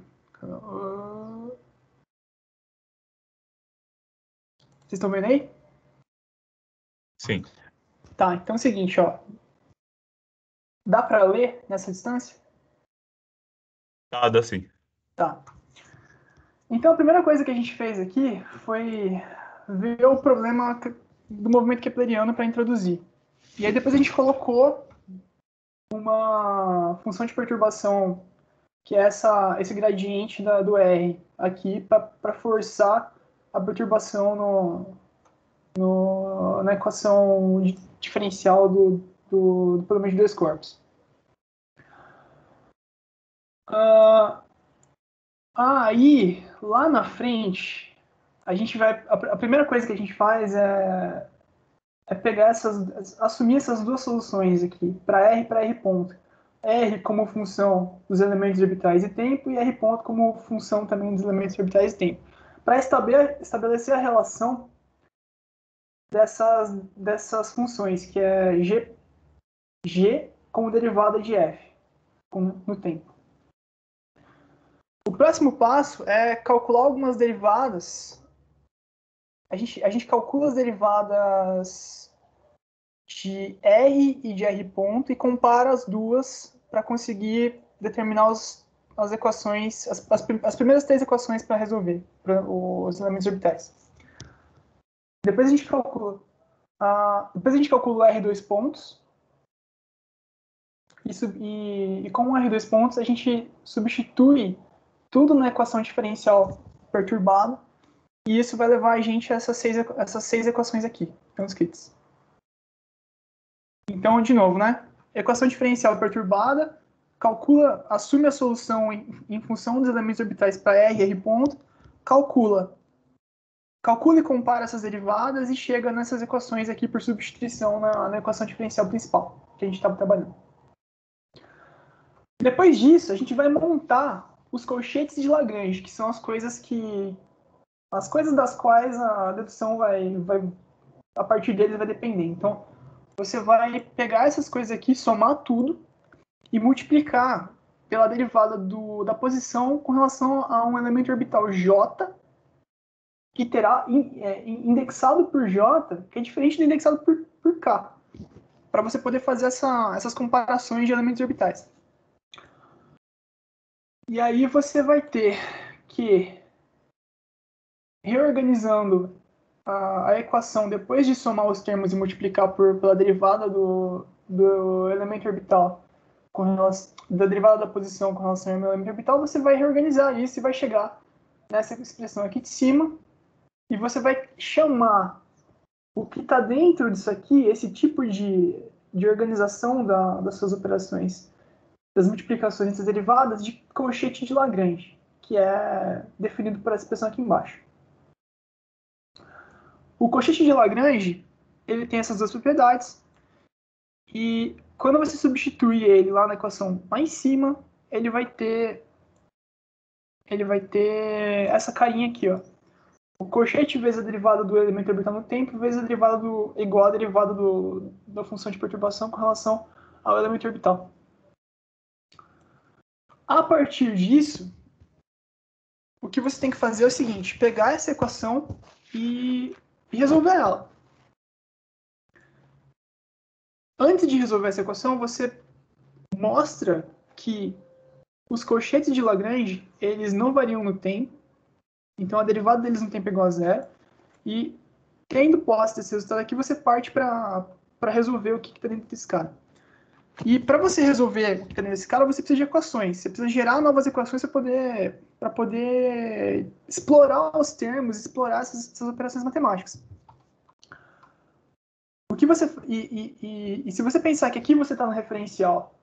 Vocês estão vendo aí? Sim, Tá, então é o seguinte, ó. Dá pra ler nessa distância? tá, dá sim. Tá. Então a primeira coisa que a gente fez aqui foi ver o problema do movimento kepleriano para introduzir. E aí depois a gente colocou uma função de perturbação que é esse gradiente do R aqui para forçar a perturbação na equação diferencial do problema de dois corpos. Aí, lá na frente, a primeira coisa que a gente faz é pegar assumir essas duas soluções aqui, para R e para R ponto. R como função dos elementos orbitais e tempo, e R ponto como função também dos elementos orbitais e tempo. Para estabelecer a relação dessas funções, que é G como derivada de F no tempo. O próximo passo é calcular algumas derivadas. A gente calcula as derivadas de R e de R ponto e compara as duas para conseguir determinar as equações, as primeiras três equações para resolver para os elementos orbitais. Depois a gente calcula o R2 pontos e com o R2 pontos a gente substitui tudo na equação diferencial perturbada e isso vai levar a gente a essas seis equações aqui, estão escritas. Então, de novo, né? Equação diferencial perturbada, assume a solução em função dos elementos orbitais para R e R ponto, calcula calcula e compara essas derivadas e chega nessas equações aqui por substituição na equação diferencial principal que a gente estava trabalhando. Depois disso, a gente vai montar os colchetes de Lagrange, que são as coisas das quais a dedução a partir deles vai depender. Então, você vai pegar essas coisas aqui, somar tudo e multiplicar pela derivada da posição com relação a um elemento orbital J, que terá indexado por J, que é diferente do indexado por K, para você poder fazer essas comparações de elementos orbitais. E aí você vai ter que, reorganizando a equação, depois de somar os termos e multiplicar pela derivada do elemento orbital, da derivada da posição com relação ao elemento orbital, você vai reorganizar isso e vai chegar nessa expressão aqui de cima, e você vai chamar o que está dentro disso aqui, esse tipo de organização das suas operações, das multiplicações entre derivadas, de colchete de Lagrange, que é definido por essa expressão aqui embaixo. O colchete de Lagrange, ele tem essas duas propriedades, e quando você substitui ele lá na equação lá em cima, ele vai ter essa carinha aqui, ó. O colchete vezes a derivada do elemento orbital no tempo vezes a derivada igual a derivada da função de perturbação com relação ao elemento orbital. A partir disso, o que você tem que fazer é o seguinte: pegar essa equação e resolver ela. Antes de resolver essa equação, você mostra que os colchetes de Lagrange, eles não variam no tempo, então a derivada deles no tempo é igual a zero, e tendo posto esse resultado aqui, você parte para resolver o que está dentro desse cara. E para você resolver o que está dentro desse cara, você precisa de equações, você precisa gerar novas equações para poder explorar os termos, explorar essas operações matemáticas. O que você, e se você pensar que aqui você está no referencial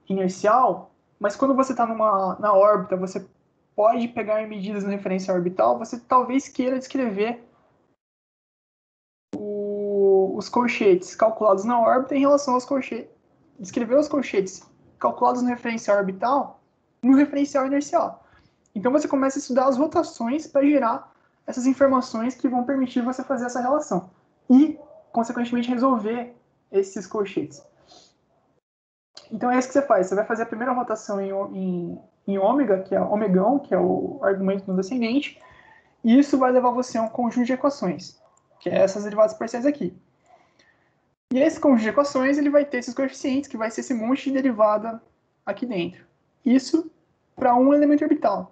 inercial, mas quando você está na órbita, você pode pegar medidas no referencial orbital, você talvez queira descrever os colchetes calculados na órbita em relação aos colchetes. Descrever os colchetes calculados no referencial orbital no referencial inercial. Então você começa a estudar as rotações para gerar essas informações que vão permitir você fazer essa relação. E, consequentemente, resolver esses colchetes. Então é isso que você faz. Você vai fazer a primeira rotação em ômega, que é omegão, que é o argumento no descendente, e isso vai levar você a um conjunto de equações, que é essas derivadas parciais aqui. E esse conjunto de equações, ele vai ter esses coeficientes, que vai ser esse monte de derivada aqui dentro. Isso para um elemento orbital.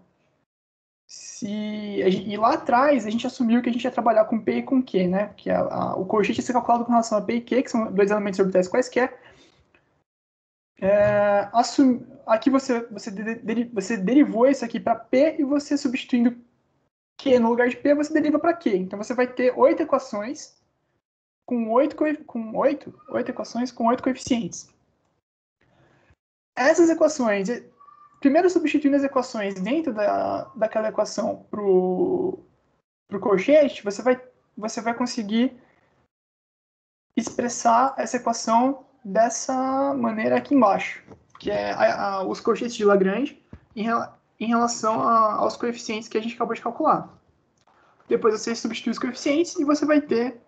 E lá atrás, a gente assumiu que a gente ia trabalhar com P e com Q, né? Que o coeficiente ia ser calculado com relação a P e Q, que são dois elementos orbitais quaisquer. Aqui você derivou isso aqui para P, e você substituindo Q no lugar de P, você deriva para Q. Então você vai ter 8 equações com 8 equações com 8 coeficientes. Essas equações, primeiro substituindo as equações dentro daquela equação para o colchete, você vai conseguir expressar essa equação dessa maneira aqui embaixo, que é os colchetes de Lagrange em relação aos coeficientes que a gente acabou de calcular. Depois você substitui os coeficientes e você vai ter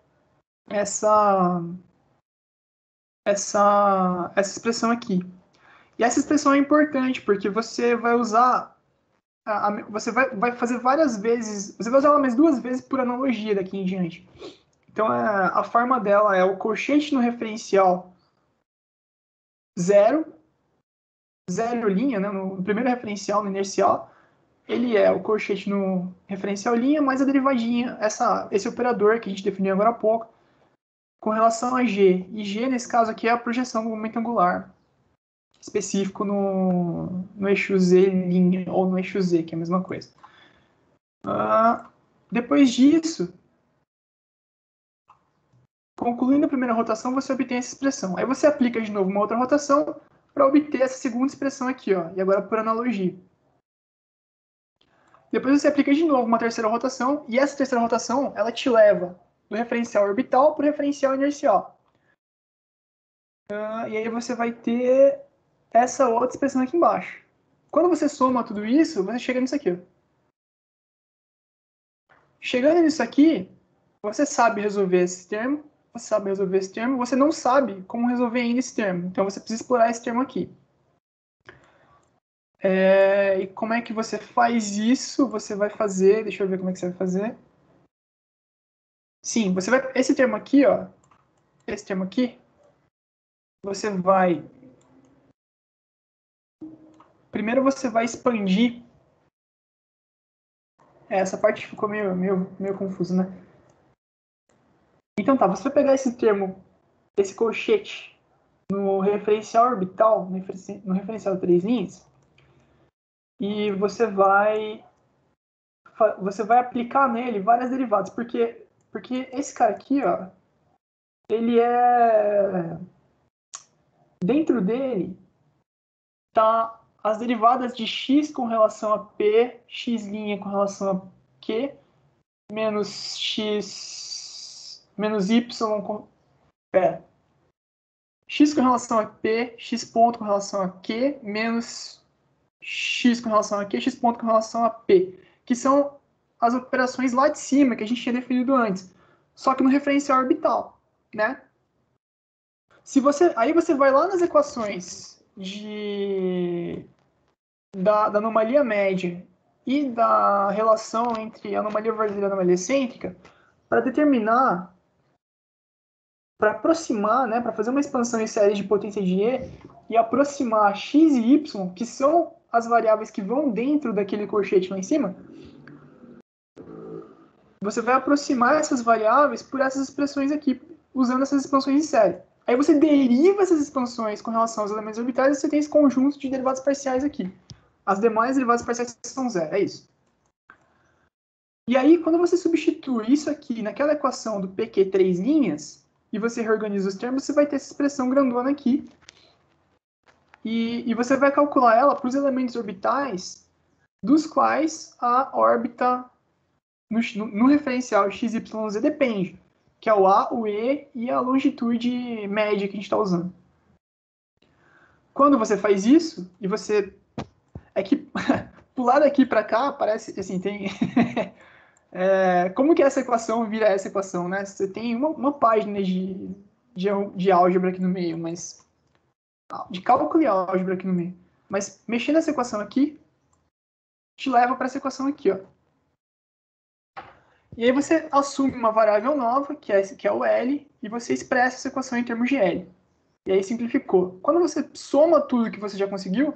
essa expressão aqui. E essa expressão é importante porque você vai usar, você vai fazer várias vezes, você vai usar ela mais 2 vezes por analogia daqui em diante. Então a forma dela é o colchete no referencial 0 linha, né, no primeiro referencial, no inercial, ele é o colchete no referencial linha, mais a derivadinha, esse operador que a gente definiu agora há pouco, com relação a G. E G, nesse caso aqui, é a projeção do momento angular específico no eixo Z linha, ou no eixo Z, que é a mesma coisa. Depois disso, concluindo a primeira rotação, você obtém essa expressão. Aí você aplica de novo uma outra rotação para obter essa segunda expressão aqui, ó, e agora por analogia. Depois você aplica de novo uma terceira rotação, e essa terceira rotação, ela te leva do referencial orbital para o referencial inercial. E aí você vai ter essa outra expressão aqui embaixo. Quando você soma tudo isso, você chega nisso aqui. Chegando nisso aqui, você sabe resolver esse termo, você não sabe como resolver ainda esse termo. Então você precisa explorar esse termo aqui. E como é que você faz isso? Você vai fazer, deixa eu ver como é que você vai fazer. Sim, você vai, esse termo aqui, ó, esse termo aqui, você vai, primeiro você vai expandir, essa parte ficou meio confusa, né? Então tá, você vai pegar esse termo, esse colchete, no referencial orbital, no referencial 3 linhas, e você vai aplicar nele várias derivadas, porque esse cara aqui, ó, ele é, dentro dele tá as derivadas de x com relação a p, x' com relação a q, menos x, menos y com, x com relação a p, x ponto com relação a q, menos x com relação a q, x ponto com relação a p, que são as operações lá de cima que a gente tinha definido antes, só que no referencial orbital, né? Aí você vai lá nas equações da anomalia média e da relação entre anomalia verdadeira e anomalia excêntrica para determinar, para aproximar, né, para fazer uma expansão em série de potência de e aproximar x e y, que são as variáveis que vão dentro daquele colchete lá em cima. Você vai aproximar essas variáveis por essas expressões aqui, usando essas expansões em série. Aí você deriva essas expansões com relação aos elementos orbitais e você tem esse conjunto de derivadas parciais aqui. As demais derivadas parciais são zero, é isso. E aí, quando você substitui isso aqui naquela equação do PQ 3 linhas, e você reorganiza os termos, você vai ter essa expressão grandona aqui. E você vai calcular ela para os elementos orbitais dos quais a órbita no referencial XYZ depende, que é o A, o E e a longitude média que a gente está usando. Quando você faz isso, e você... É que pular daqui para cá parece, assim, tem... como que essa equação vira essa equação, né? Você tem uma página de álgebra aqui no meio, mas... De cálculo e álgebra aqui no meio. Mas mexendo nessa equação aqui, te leva para essa equação aqui, ó. E aí você assume uma variável nova, que é o L, e você expressa essa equação em termos de L. E aí simplificou. Quando você soma tudo que você já conseguiu,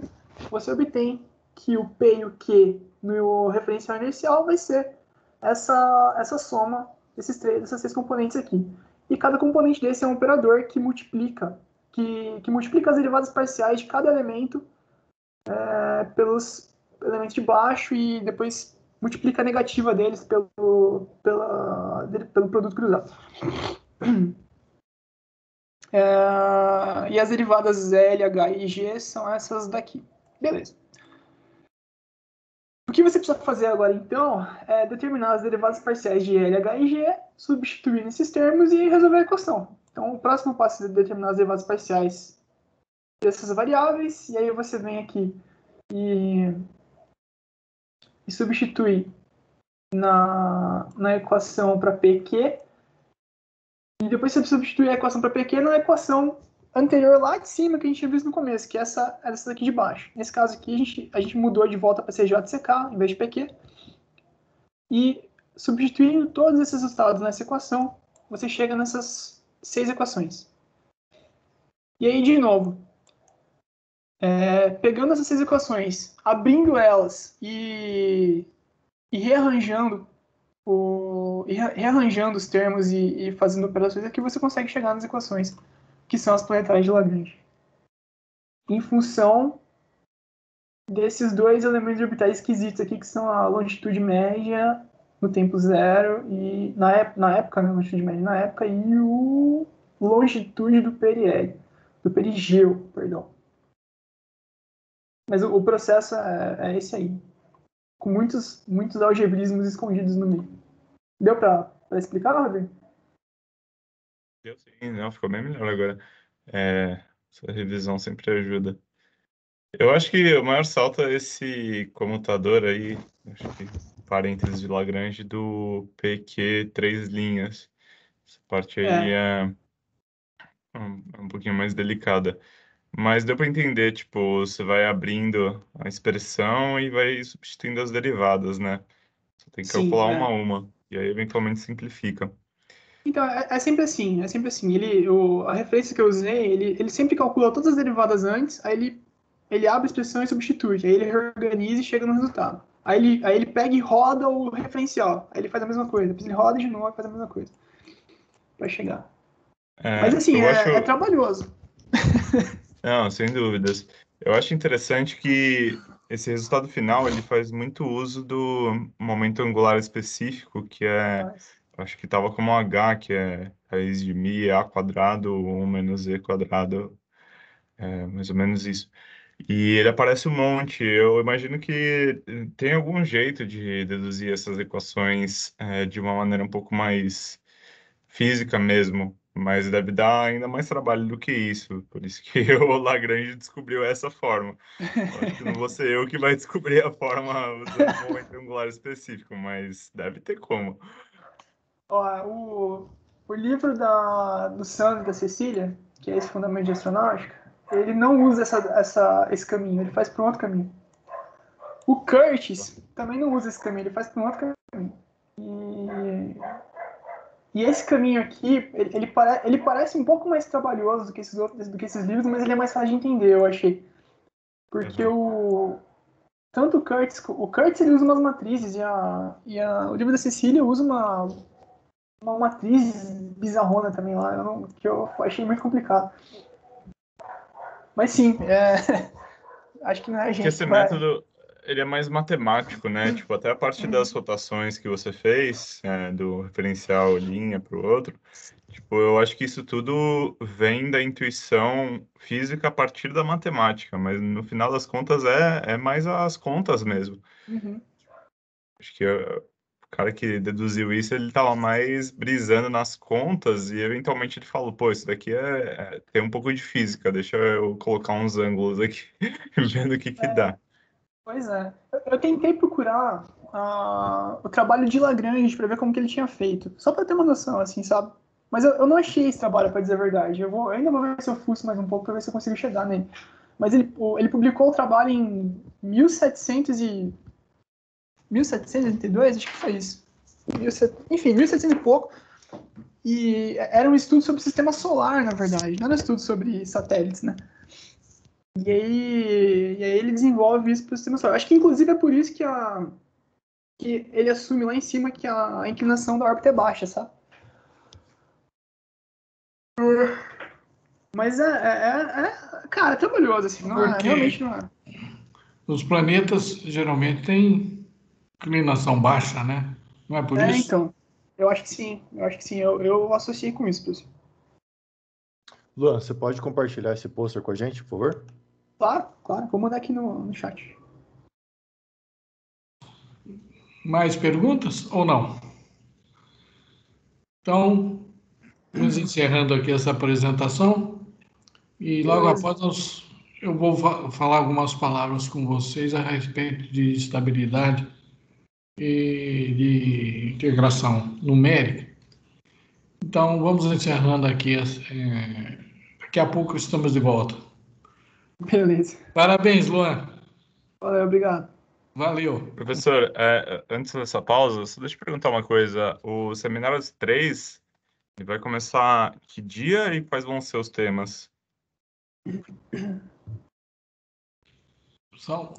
você obtém que o P e o Q no referencial inercial vai ser essa soma dessas três componentes aqui. E cada componente desse é um operador que multiplica as derivadas parciais de cada elemento pelos elementos de baixo e depois multiplica a negativa deles pelo produto cruzado. E as derivadas L, H e G são essas daqui. Beleza. O que você precisa fazer agora, então, é determinar as derivadas parciais de L, H e G, substituir nesses termos e resolver a equação. Então, o próximo passo é determinar as derivadas parciais dessas variáveis, e aí você vem aqui e substitui na equação para PQ, e depois você substitui a equação para PQ na equação anterior lá de cima que a gente tinha visto no começo, que é essa daqui de baixo. Nesse caso aqui, a gente mudou de volta para CJ e CK em vez de PQ. E substituindo todos esses resultados nessa equação, você chega nessas 6 equações. E aí, de novo, pegando essas 6 equações, abrindo elas e rearranjando os termos e fazendo operações, aqui você consegue chegar nas equações, que são as planetárias de Lagrange. Em função desses dois elementos orbitais esquisitos aqui, que são a longitude média no tempo zero, e na época, né, longitude média na época, e o longitude do perigeu, perdão. Mas o processo é esse aí. com muitos algebrismos escondidos no meio. Deu para explicar, Rodrigo? Deu sim, não, ficou bem melhor agora. Essa revisão sempre ajuda. Eu acho que o maior salto é esse comutador aí, acho que parênteses de Lagrange do PQ três linhas. Essa parte aí é um pouquinho mais delicada. Mas deu para entender, tipo, você vai abrindo a expressão e vai substituindo as derivadas, né? Você tem que Sim, calcular uma a uma. E aí, eventualmente, simplifica. Então, é sempre assim, é sempre assim. A referência que eu usei, ele sempre calcula todas as derivadas antes, aí ele abre a expressão e substitui, aí ele reorganiza e chega no resultado. Aí ele pega e roda o referencial, aí ele faz a mesma coisa, depois ele roda de novo e faz a mesma coisa, para chegar. Mas assim, Eu acho... é trabalhoso. Não, sem dúvidas. Eu acho interessante que esse resultado final, ele faz muito uso do momento angular específico, que Mas, acho que estava como h, que é raiz de mi, a quadrado, 1 menos e quadrado, mais ou menos isso. E ele aparece um monte. Eu imagino que tem algum jeito de deduzir essas equações de uma maneira um pouco mais física mesmo, mas deve dar ainda mais trabalho do que isso. Por isso que o Lagrange descobriu essa forma. Eu acho que não vou ser eu que vai descobrir a forma usando um momento angular específico, mas deve ter como. ó, o livro do Sandro e da Cecília, que é esse Fundamento de Astronáutica, ele não usa esse caminho, ele faz por um outro caminho. O Curtis também não usa esse caminho, ele faz por um outro caminho. E esse caminho aqui, ele parece um pouco mais trabalhoso do que esses livros, mas ele é mais fácil de entender, eu achei. Porque Uhum. tanto o Curtis ele usa umas matrizes o livro da Cecília usa uma matriz bizarrona também lá, que eu achei muito complicado. Mas sim, acho que não é a Que gente esse que vai. método, ele é mais matemático, né? Tipo, até a parte das rotações que você fez, do referencial linha para o outro, tipo, eu acho que isso tudo vem da intuição física a partir da matemática, mas no final das contas é mais as contas mesmo. Uhum. Acho que o cara que deduziu isso, ele estava mais brisando nas contas e eventualmente ele falou, pô, isso daqui tem um pouco de física, deixa eu colocar uns ângulos aqui, vendo o que que dá. Pois é. Eu tentei procurar o trabalho de Lagrange para ver como que ele tinha feito. Só para ter uma noção, assim, sabe? Mas eu não achei esse trabalho, para dizer a verdade. Eu ainda vou ver se eu fuço mais um pouco para ver se eu consigo chegar nele. Mas ele publicou o trabalho em 1782, acho que foi isso. Enfim, 1700 e pouco. E era um estudo sobre o sistema solar, na verdade. Não era um estudo sobre satélites, né? E aí ele desenvolve isso para o sistema solar. Acho que inclusive é por isso que ele assume lá em cima que a inclinação da órbita é baixa, sabe? Mas cara, é trabalhoso, assim, realmente Porque não é. os planetas geralmente têm inclinação baixa, né? Não é por isso? Então, eu acho que sim, eu associei com isso, pessoal. Luan, você pode compartilhar esse pôster com a gente, por favor? Claro, claro, vou mandar aqui no chat. Mais perguntas ou não? Então, vamos encerrando aqui essa apresentação e logo Beleza. após eu vou falar algumas palavras com vocês a respeito de estabilidade e de integração numérica. Então, vamos encerrando aqui. Daqui a pouco estamos de volta. Beleza. Parabéns, Luan. Valeu, obrigado. Valeu. Professor, antes dessa pausa, só deixa eu perguntar uma coisa. O seminário 3, ele vai começar que dia e quais vão ser os temas? Só